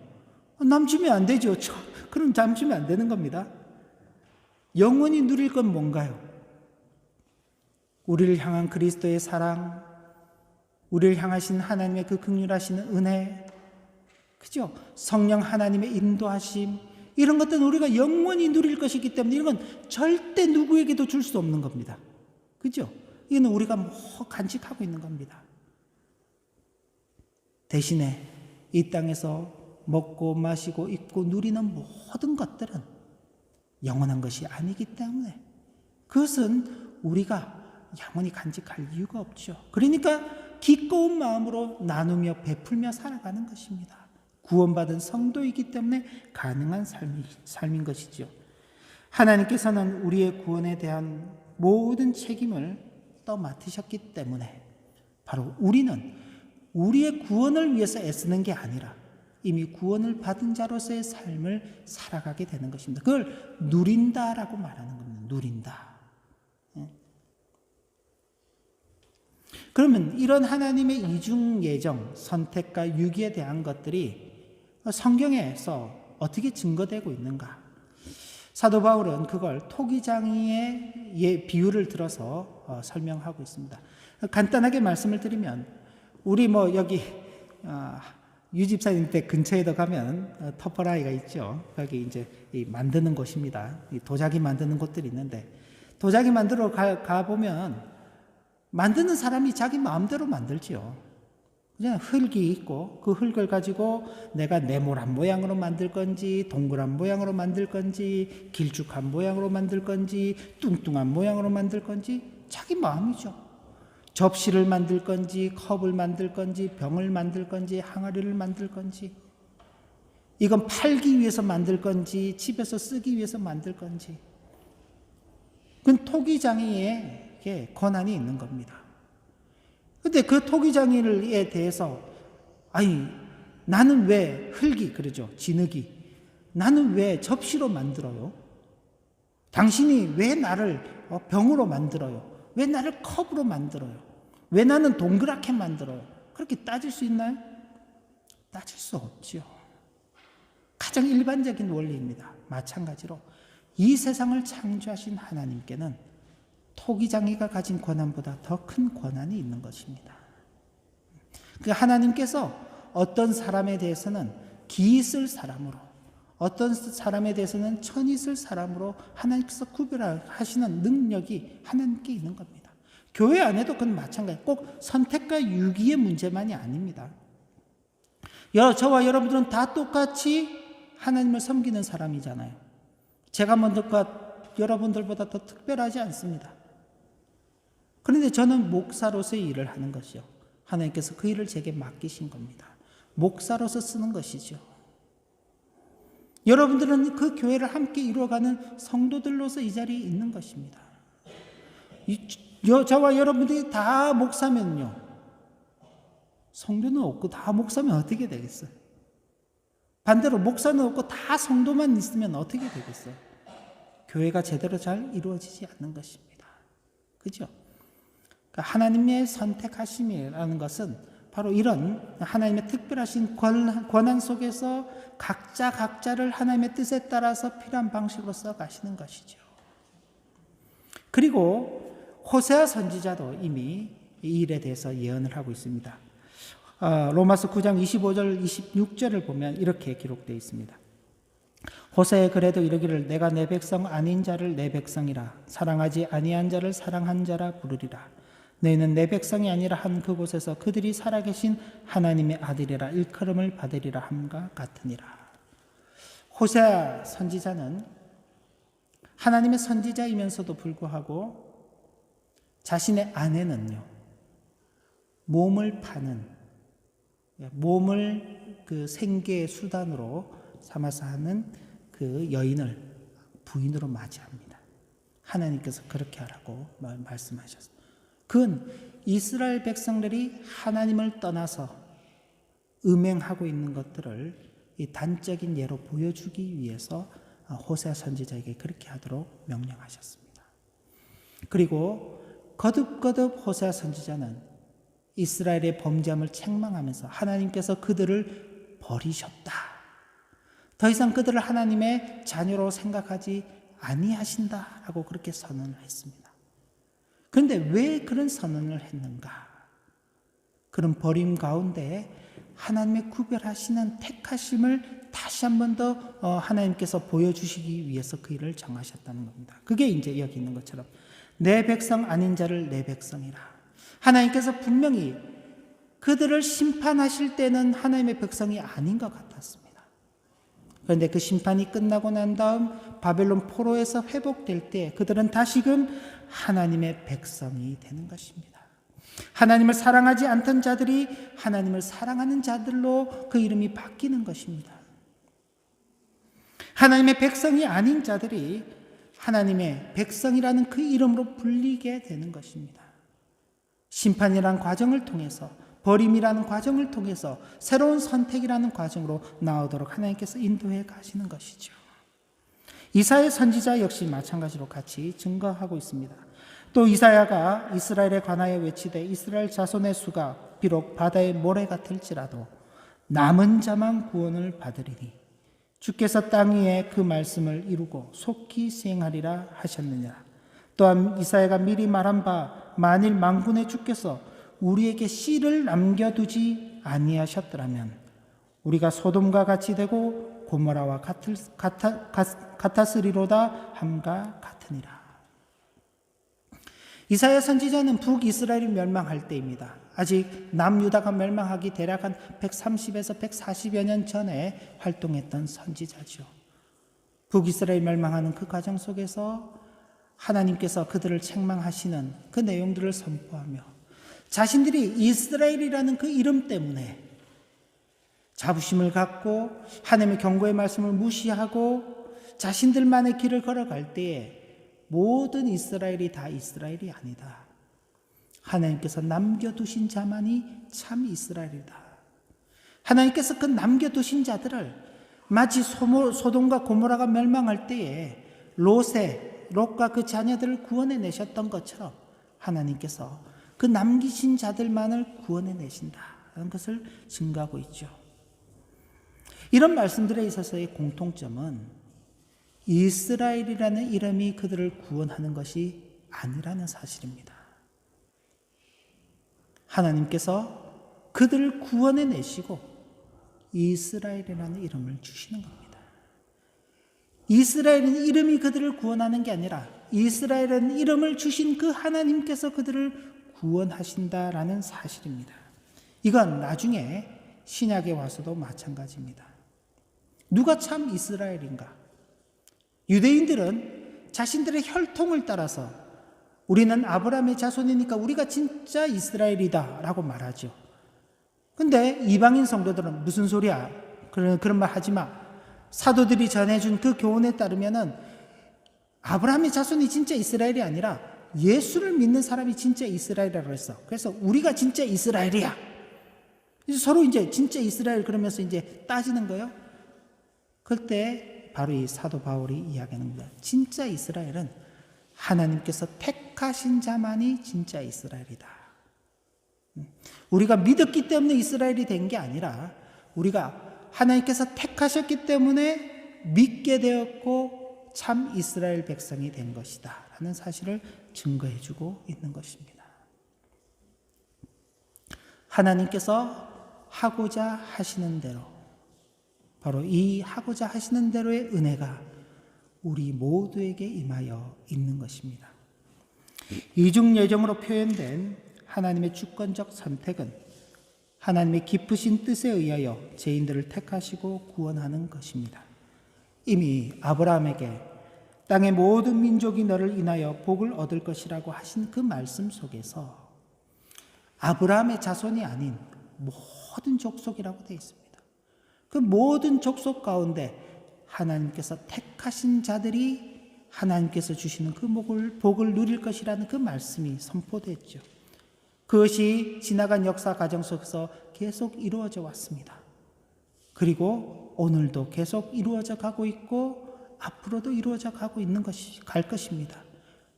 남주면 안 되죠. 그럼 남주면 안 되는 겁니다. 영원히 누릴 건 뭔가요? 우리를 향한 그리스도의 사랑, 우리를 향하신 하나님의 그 긍휼하시는 은혜, 그죠? 성령 하나님의 인도하심, 이런 것들은 우리가 영원히 누릴 것이기 때문에 이런 건 절대 누구에게도 줄 수 없는 겁니다. 그죠? 이거는 우리가 간직하고 있는 겁니다. 대신에 이 땅에서 먹고 마시고 입고 누리는 모든 것들은 영원한 것이 아니기 때문에 그것은 우리가 영원히 간직할 이유가 없죠. 그러니까 기꺼운 마음으로 나누며 베풀며 살아가는 것입니다. 구원받은 성도이기 때문에 가능한 삶인 것이죠. 하나님께서는 우리의 구원에 대한 모든 책임을 떠맡으셨기 때문에 바로 우리는 우리의 구원을 위해서 애쓰는 게 아니라 이미 구원을 받은 자로서의 삶을 살아가게 되는 것입니다. 그걸 누린다라고 말하는 겁니다. 누린다. 그러면 이런 하나님의 이중 예정, 선택과 유기에 대한 것들이 성경에서 어떻게 증거되고 있는가? 사도 바울은 그걸 토기장이의 비유를 들어서 설명하고 있습니다. 간단하게 말씀을 드리면 우리 여기 유집사님 댁 근처에도 가면 터퍼라이가 있죠. 거기 이제 만드는 곳입니다. 도자기 만드는 곳들이 있는데 도자기 만들러 가보면 만드는 사람이 자기 마음대로 만들지요. 그냥 흙이 있고 그 흙을 가지고 내가 네모난 모양으로 만들 건지 동그란 모양으로 만들 건지 길쭉한 모양으로 만들 건지 뚱뚱한 모양으로 만들 건지 자기 마음이죠. 접시를 만들 건지 컵을 만들 건지 병을 만들 건지 항아리를 만들 건지 이건 팔기 위해서 만들 건지 집에서 쓰기 위해서 만들 건지, 그건 토기장이의 권한이 있는 겁니다. 근데 그 토기장이에 대해서 아니 나는 왜 흙이 그러죠, 진흙이 나는 왜 접시로 만들어요? 당신이 왜 나를 병으로 만들어요? 왜 나를 컵으로 만들어요? 왜 나는 동그랗게 만들어요? 그렇게 따질 수 있나요? 따질 수 없죠. 가장 일반적인 원리입니다. 마찬가지로 이 세상을 창조하신 하나님께는 토기장이가 가진 권한보다 더 큰 권한이 있는 것입니다. 그 하나님께서 어떤 사람에 대해서는 기 있을 사람으로, 어떤 사람에 대해서는 천 있을 사람으로 하나님께서 구별하시는 능력이 하나님께 있는 겁니다. 교회 안에도 그건 마찬가지. 꼭 선택과 유기의 문제만이 아닙니다. 저와 여러분들은 다 똑같이 하나님을 섬기는 사람이잖아요. 제가 여러분들보다 더 특별하지 않습니다. 그런데 저는 목사로서의 일을 하는 것이요, 하나님께서 그 일을 제게 맡기신 겁니다. 목사로서 쓰는 것이죠. 여러분들은 그 교회를 함께 이루어가는 성도들로서 이 자리에 있는 것입니다. 저와 여러분들이 다 목사면요, 성도는 없고 다 목사면 어떻게 되겠어요? 반대로 목사는 없고 다 성도만 있으면 어떻게 되겠어요? 교회가 제대로 잘 이루어지지 않는 것입니다. 그죠? 그러니까 하나님의 선택하심이라는 것은 바로 이런 하나님의 특별하신 권한 속에서 각자를 하나님의 뜻에 따라서 필요한 방식으로 써가시는 것이죠. 그리고 호세아 선지자도 이미 이 일에 대해서 예언을 하고 있습니다. 로마서 9장 25절 26절을 보면 이렇게 기록되어 있습니다. 호세의 글에도 이르기를 내가 내 백성 아닌 자를 내 백성이라 사랑하지 아니한 자를 사랑한 자라 부르리라. 너희는 내 백성이 아니라 한 그곳에서 그들이 살아계신 하나님의 아들이라 일컬음을 받으리라 함과 같으니라. 호세아 선지자는 하나님의 선지자이면서도 불구하고 자신의 아내는요, 몸을 그 생계의 수단으로 삼아서 하는 그 여인을 부인으로 맞이합니다. 하나님께서 그렇게 하라고 말씀하셨습니다. 그건 이스라엘 백성들이 하나님을 떠나서 음행하고 있는 것들을 이 단적인 예로 보여주기 위해서 호세아 선지자에게 그렇게 하도록 명령하셨습니다. 그리고 거듭 호세아 선지자는 이스라엘의 범죄함을 책망하면서 하나님께서 그들을 버리셨다, 더 이상 그들을 하나님의 자녀로 생각하지 아니하신다라고 그렇게 선언을 했습니다. 그런데 왜 그런 선언을 했는가? 그런 버림 가운데 하나님의 구별하시는 택하심을 다시 한 번 더 하나님께서 보여주시기 위해서 그 일을 정하셨다는 겁니다. 그게 이제 여기 있는 것처럼 내 백성 아닌 자를 내 백성이라. 하나님께서 분명히 그들을 심판하실 때는 하나님의 백성이 아닌 것 같았습니다. 그런데 그 심판이 끝나고 난 다음 바벨론 포로에서 회복될 때 그들은 다시금 하나님의 백성이 되는 것입니다. 하나님을 사랑하지 않던 자들이 하나님을 사랑하는 자들로 그 이름이 바뀌는 것입니다. 하나님의 백성이 아닌 자들이 하나님의 백성이라는 그 이름으로 불리게 되는 것입니다. 심판이라는 과정을 통해서, 버림이라는 과정을 통해서 새로운 선택이라는 과정으로 나오도록 하나님께서 인도해 가시는 것이죠. 이사야 선지자 역시 마찬가지로 같이 증거하고 있습니다. 또 이사야가 이스라엘에 관하여 외치되 이스라엘 자손의 수가 비록 바다의 모래 같을지라도 남은 자만 구원을 받으리니 주께서 땅 위에 그 말씀을 이루고 속히 시행하리라 하셨느니라. 또한 이사야가 미리 말한 바 만일 만군의 주께서 우리에게 씨를 남겨두지 아니하셨더라면 우리가 소돔과 같이 되고 고모라와 같았으리로다 함과 같으니라. 이사야 선지자는 북이스라엘이 멸망할 때입니다. 아직 남유다가 멸망하기 대략 한 130에서 140여 년 전에 활동했던 선지자죠. 북이스라엘 멸망하는 그 과정 속에서 하나님께서 그들을 책망하시는 그 내용들을 선포하며 자신들이 이스라엘이라는 그 이름 때문에 자부심을 갖고 하나님의 경고의 말씀을 무시하고 자신들만의 길을 걸어갈 때에 모든 이스라엘이 다 이스라엘이 아니다. 하나님께서 남겨두신 자만이 참 이스라엘이다. 하나님께서 그 남겨두신 자들을 마치 소돔과 고모라가 멸망할 때에 롯과 그 자녀들을 구원해내셨던 것처럼 하나님께서 그 남기신 자들만을 구원해내신다는 것을 증거하고 있죠. 이런 말씀들에 있어서의 공통점은 이스라엘이라는 이름이 그들을 구원하는 것이 아니라는 사실입니다. 하나님께서 그들을 구원해내시고 이스라엘이라는 이름을 주시는 겁니다. 이스라엘은 이름이 그들을 구원하는 게 아니라 이스라엘은 이름을 주신 그 하나님께서 그들을 구원하신다라는 사실입니다. 이건 나중에 신약에 와서도 마찬가지입니다. 누가 참 이스라엘인가? 유대인들은 자신들의 혈통을 따라서 우리는 아브라함의 자손이니까 우리가 진짜 이스라엘이다 라고 말하죠. 근데 이방인 성도들은 무슨 소리야? 그런 말 하지 마. 사도들이 전해준 그 교훈에 따르면은 아브라함의 자손이 진짜 이스라엘이 아니라 예수를 믿는 사람이 진짜 이스라엘이라고 했어. 그래서 우리가 진짜 이스라엘이야. 서로 이제 진짜 이스라엘 그러면서 이제 따지는 거예요. 그때 바로 이 사도 바울이 이야기하는 거야. 진짜 이스라엘은 하나님께서 택하신 자만이 진짜 이스라엘이다. 우리가 믿었기 때문에 이스라엘이 된 게 아니라 우리가 하나님께서 택하셨기 때문에 믿게 되었고 참 이스라엘 백성이 된 것이다 라는 사실을 증거해 주고 있는 것입니다. 하나님께서 하고자 하시는 대로, 바로 이 하고자 하시는 대로의 은혜가 우리 모두에게 임하여 있는 것입니다. 이중 예정으로 표현된 하나님의 주권적 선택은 하나님의 깊으신 뜻에 의하여 죄인들을 택하시고 구원하는 것입니다. 이미 아브라함에게 땅의 모든 민족이 너를 인하여 복을 얻을 것이라고 하신 그 말씀 속에서 아브라함의 자손이 아닌 모든 족속이라고 되어 있습니다. 그 모든 족속 가운데 하나님께서 택하신 자들이 하나님께서 주시는 그 복을 누릴 것이라는 그 말씀이 선포됐죠. 그것이 지나간 역사 과정 속에서 계속 이루어져 왔습니다. 그리고 오늘도 계속 이루어져 가고 있고 앞으로도 이루어져 가고 있는 갈 것입니다.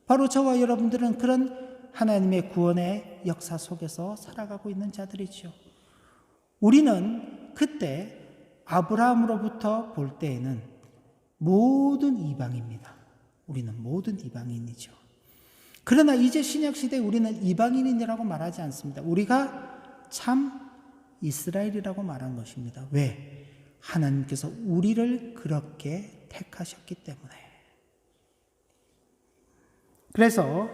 바로 저와 여러분들은 그런 하나님의 구원의 역사 속에서 살아가고 있는 자들이죠. 우리는 그때 아브라함으로부터 볼 때에는 모든 이방입니다. 우리는 모든 이방인이죠. 그러나 이제 신약시대에 우리는 이방인이라고 말하지 않습니다. 우리가 참 이스라엘이라고 말한 것입니다. 왜? 하나님께서 우리를 그렇게 택하셨기 때문에. 그래서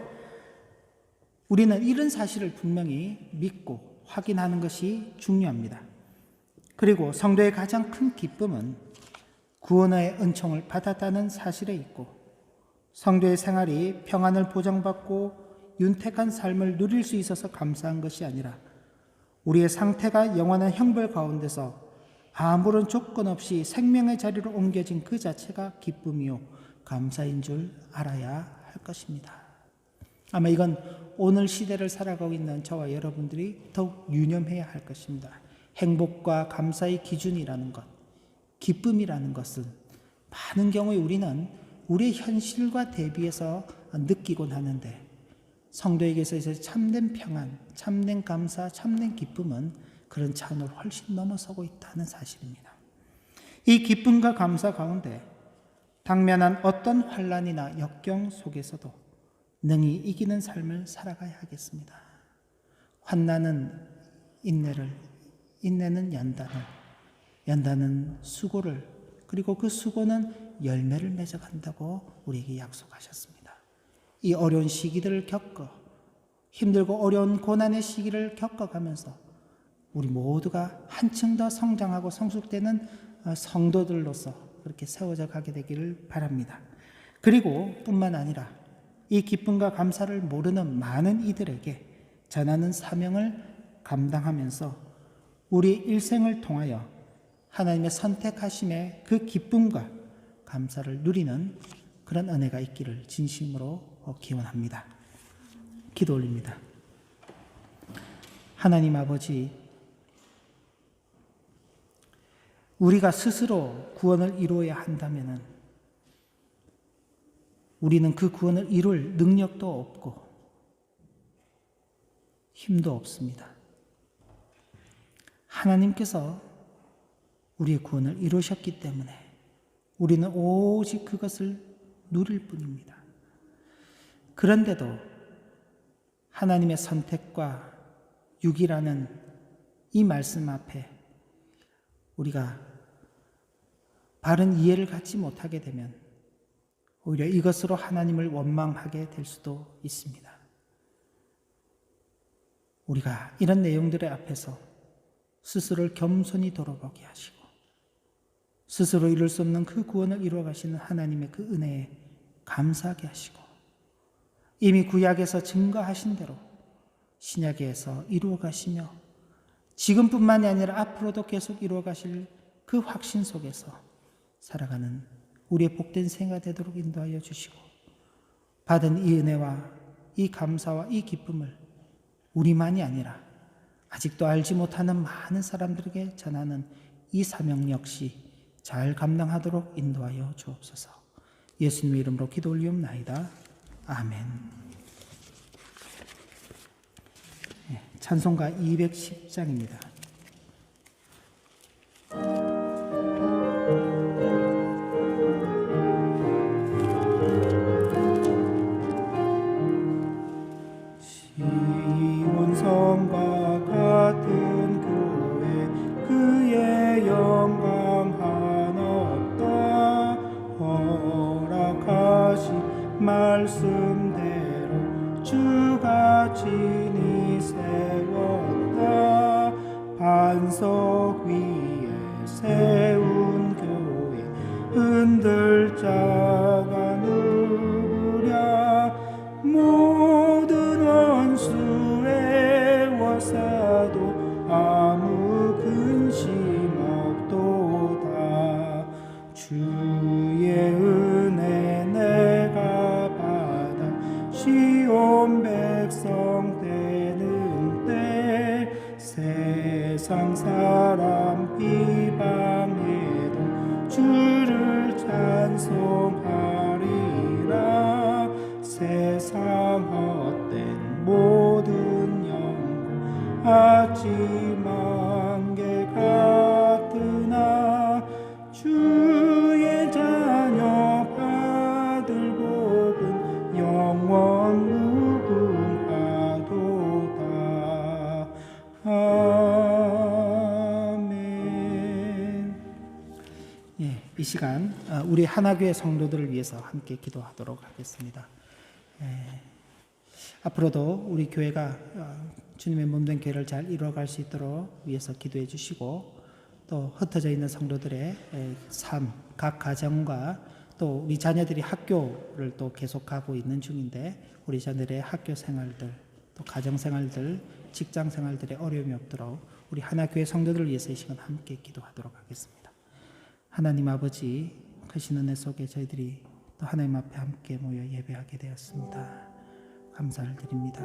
우리는 이런 사실을 분명히 믿고 확인하는 것이 중요합니다. 그리고 성도의 가장 큰 기쁨은 구원의 은총을 받았다는 사실에 있고 성도의 생활이 평안을 보장받고 윤택한 삶을 누릴 수 있어서 감사한 것이 아니라 우리의 상태가 영원한 형벌 가운데서 아무런 조건 없이 생명의 자리로 옮겨진 그 자체가 기쁨이요 감사인 줄 알아야 할 것입니다. 아마 이건 오늘 시대를 살아가고 있는 저와 여러분들이 더욱 유념해야 할 것입니다. 행복과 감사의 기준이라는 것, 기쁨이라는 것은 많은 경우에 우리는 우리의 현실과 대비해서 느끼곤 하는데 성도에게서 참된 평안, 참된 감사, 참된 기쁨은 그런 차원을 훨씬 넘어서고 있다는 사실입니다. 이 기쁨과 감사 가운데 당면한 어떤 환난이나 역경 속에서도 능히 이기는 삶을 살아가야 하겠습니다. 환난은 인내를, 인내는 연단을, 연단은 수고를, 그리고 그 수고는 열매를 맺어간다고 우리에게 약속하셨습니다. 이 어려운 시기들을 겪어 힘들고 어려운 고난의 시기를 겪어가면서 우리 모두가 한층 더 성장하고 성숙되는 성도들로서 그렇게 세워져 가게 되기를 바랍니다. 그리고 뿐만 아니라 이 기쁨과 감사를 모르는 많은 이들에게 전하는 사명을 감당하면서 우리 일생을 통하여 하나님의 선택하심의 그 기쁨과 감사를 누리는 그런 은혜가 있기를 진심으로 기원합니다. 기도 올립니다. 하나님 아버지, 우리가 스스로 구원을 이루어야 한다면 우리는 그 구원을 이룰 능력도 없고 힘도 없습니다. 하나님께서 우리의 구원을 이루셨기 때문에 우리는 오직 그것을 누릴 뿐입니다. 그런데도 하나님의 선택과 육이라는 이 말씀 앞에 우리가 바른 이해를 갖지 못하게 되면 오히려 이것으로 하나님을 원망하게 될 수도 있습니다. 우리가 이런 내용들의 앞에서 스스로를 겸손히 돌아보게 하시고 스스로 이룰 수 없는 그 구원을 이루어 가시는 하나님의 그 은혜에 감사하게 하시고 이미 구약에서 증거하신 대로 신약에서 이루어 가시며 지금뿐만이 아니라 앞으로도 계속 이루어 가실 그 확신 속에서 살아가는 우리의 복된 생활 되도록 인도하여 주시고 받은 이 은혜와 이 감사와 이 기쁨을 우리만이 아니라 아직도 알지 못하는 많은 사람들에게 전하는 이 사명 역시 잘 감당하도록 인도하여 주옵소서. 예수님의 이름으로 기도 올리옵나이다. 아멘. 찬송가 210장입니다. 시온성과 같은 교회 그의 영광 한없다 허락하신 말씀대로 주가 친히 세웠다 반석 위에 세운 교회 흔들 자가 누구랴 모든 원수의 워사도 아무 근심 없도다 주의 은혜 내가 받아 시온 백성 되는 때 세상 사람 비방해도 주를 찬송하리라 세상 헛된 모든 영광 아찌만개 같으나 주의 자녀 받을 복은 영원 무궁하도다. 아멘. 이 시간 우리 하나교회 성도들을 위해서 함께 기도하도록 하겠습니다. 앞으로도 우리 교회가 주님의 몸된 교회를 잘 이루어갈 수 있도록 위해서 기도해 주시고 또 흩어져 있는 성도들의 삶, 각 가정과 또 우리 자녀들이 학교를 또 계속하고 있는 중인데 우리 자녀들의 학교 생활들 또 가정 생활들, 직장 생활들의 어려움이 없도록 우리 하나교회 성도들을 위해서 이 시간 함께 기도하도록 하겠습니다. 하나님 아버지 크신 은혜 속에 저희들이 또 하나님 앞에 함께 모여 예배하게 되었습니다. 감사를 드립니다.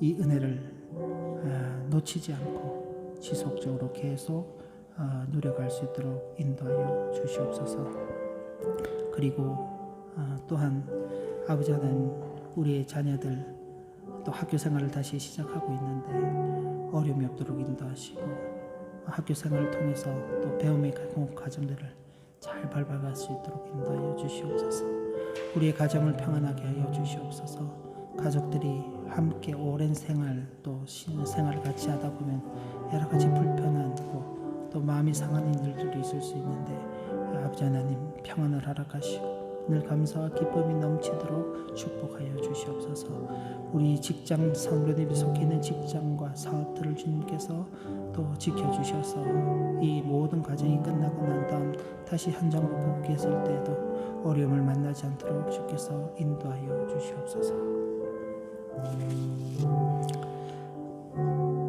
이 은혜를 놓치지 않고 지속적으로 계속 누려갈 수 있도록 인도하여 주시옵소서. 그리고 또한 아버지 하나님 우리의 자녀들 또 학교 생활을 다시 시작하고 있는데 어려움이 없도록 인도하시고 학교 생활을 통해서 또 배움의 가정들을 잘 밟아갈 수 있도록 인도하여 주시옵소서. 우리의 가정을 평안하게 하여 주시옵소서. 가족들이 함께 오랜 생활 또 신생활을 같이 하다 보면 여러 가지 불편한 또 마음이 상한 일들도 있을 수 있는데 아버지 하나님 평안을 허락하시고 늘 감사와 기쁨이 넘치도록 축복하여 주시옵소서. 우리 직장 성도님이 속해 있는 직장과 사업들을 주님께서 또 지켜주셔서 이 모든 과정이 끝나고 난 다음 다시 현장으로 복귀했을 때에도 어려움을 만나지 않도록 주께서 인도하여 주시옵소서.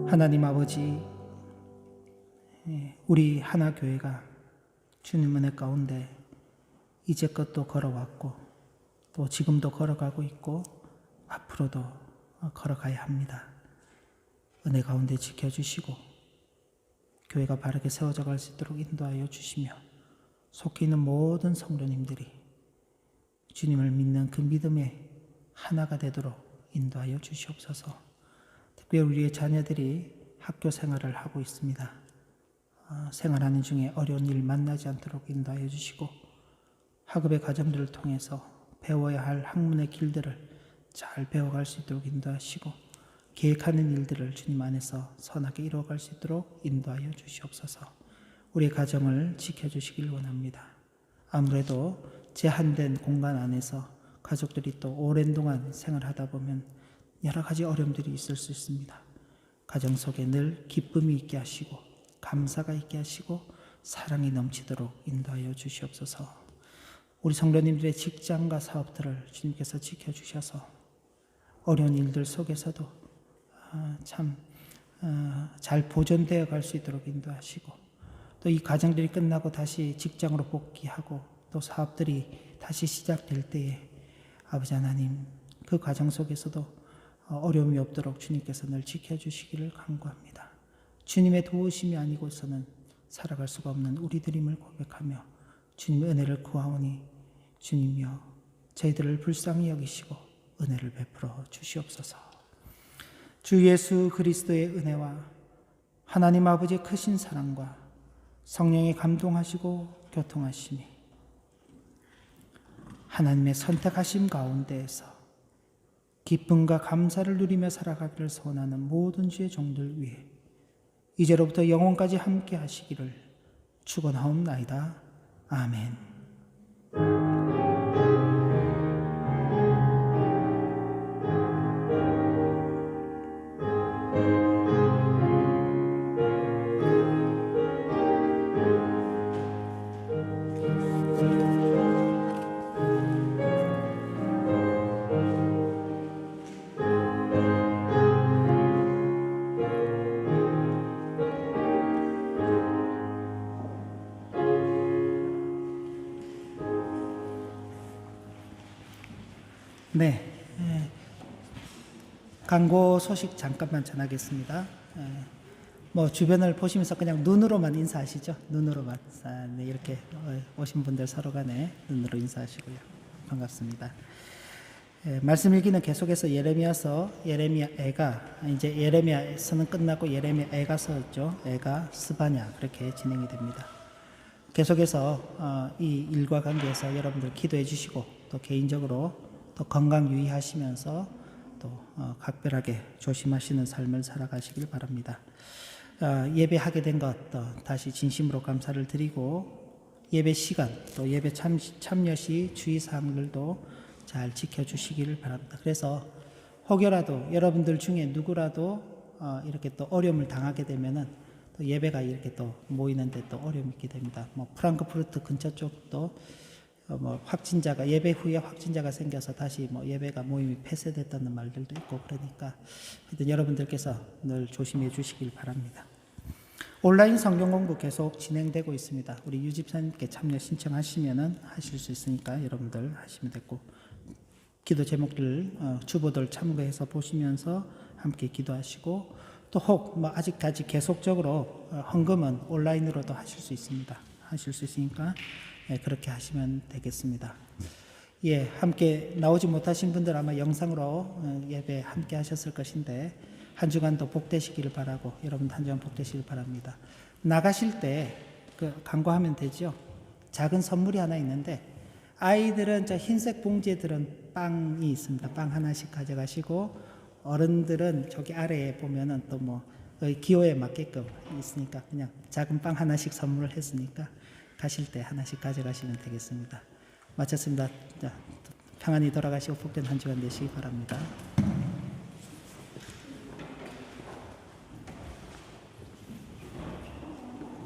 하나님 아버지 우리 하나교회가 주님 은혜 가운데 이제껏 또 걸어왔고 또 지금도 걸어가고 있고 앞으로도 걸어가야 합니다. 은혜 가운데 지켜주시고 교회가 바르게 세워져 갈 수 있도록 인도하여 주시며 속해 있는 모든 성도님들이 주님을 믿는 그 믿음의 하나가 되도록 인도하여 주시옵소서. 특별히 우리의 자녀들이 학교 생활을 하고 있습니다. 생활하는 중에 어려운 일 만나지 않도록 인도하여 주시고 학업의 과정들을 통해서 배워야 할 학문의 길들을 잘 배워갈 수 있도록 인도하시고 계획하는 일들을 주님 안에서 선하게 이루어갈 수 있도록 인도하여 주시옵소서. 우리의 가정을 지켜주시길 원합니다. 아무래도 제한된 공간 안에서 가족들이 또 오랜 동안 생활하다 보면 여러 가지 어려움들이 있을 수 있습니다. 가정 속에 늘 기쁨이 있게 하시고 감사가 있게 하시고 사랑이 넘치도록 인도하여 주시옵소서. 우리 성도님들의 직장과 사업들을 주님께서 지켜주셔서 어려운 일들 속에서도 참 잘 보존되어 갈 수 있도록 인도하시고 또 이 가정들이 끝나고 다시 직장으로 복귀하고 또 사업들이 다시 시작될 때에 아버지 하나님 그 과정 속에서도 어려움이 없도록 주님께서 늘 지켜주시기를 간구합니다. 주님의 도우심이 아니고서는 살아갈 수가 없는 우리들임을 고백하며 주님의 은혜를 구하오니 주님이여 저희들을 불쌍히 여기시고 은혜를 베풀어 주시옵소서. 주 예수 그리스도의 은혜와 하나님 아버지의 크신 사랑과 성령의 감동하시고 교통하심이 하나님의 선택하심 가운데에서 기쁨과 감사를 누리며 살아가기를 소원하는 모든 주의 종들 위해 이제로부터 영원까지 함께 하시기를 축원하옵나이다. 아멘. 네, 광고 소식 잠깐만 전하겠습니다. 뭐 주변을 보시면서 그냥 눈으로만 인사하시죠. 눈으로만. 네, 이렇게 오신 분들 서로 간에 눈으로 인사하시고요. 반갑습니다. 말씀 일기는 계속해서 예레미야서, 예레미야 애가, 이제 예레미야서는 끝나고 예레미야 애가서였죠. 애가, 스바냐 그렇게 진행이 됩니다. 계속해서 이 일과 관계해서 여러분들 기도해 주시고 또 개인적으로 또 건강 유의하시면서 또 각별하게 조심하시는 삶을 살아가시길 바랍니다. 예배하게 된 것 다시 진심으로 감사를 드리고 예배 시간 또 예배 참여 시 주의사항들도 잘 지켜주시기를 바랍니다. 그래서 혹여라도 여러분들 중에 누구라도 이렇게 또 어려움을 당하게 되면은 또 예배가 이렇게 또 모이는데 또 어려움이 있게 됩니다. 뭐 프랑크푸르트 근처 쪽도 뭐 확진자가 예배 후에 확진자가 생겨서 다시 뭐 예배가 모임이 폐쇄됐다는 말들도 있고 그러니까 하여튼 여러분들께서 늘 조심해 주시길 바랍니다. 온라인 성경 공부 계속 진행되고 있습니다. 우리 유 집사님께 참여 신청하시면은 하실 수 있으니까 여러분들 하시면 됐고 기도 제목들 주보들 참고해서 보시면서 함께 기도하시고 또 혹 뭐 아직까지 계속적으로 헌금은 온라인으로도 하실 수 있습니다. 하실 수 있으니까 그렇게 하시면 되겠습니다. 예, 함께 나오지 못하신 분들 아마 영상으로 예배 함께 하셨을 것인데 한 주간도 복되시기를 바라고 여러분 한 주간 복되시길 바랍니다. 나가실 때 간구하면 되죠. 작은 선물이 하나 있는데 아이들은 저 흰색 봉지에 들은 빵이 있습니다. 빵 하나씩 가져가시고 어른들은 저기 아래에 보면은 또 뭐 기호에 맞게끔 있으니까 그냥 작은 빵 하나씩 선물을 했으니까 가실 때 하나씩 가져가시면 되겠습니다. 마쳤습니다. 자, 평안히 돌아가시고 복된 한 주간 되시기 바랍니다.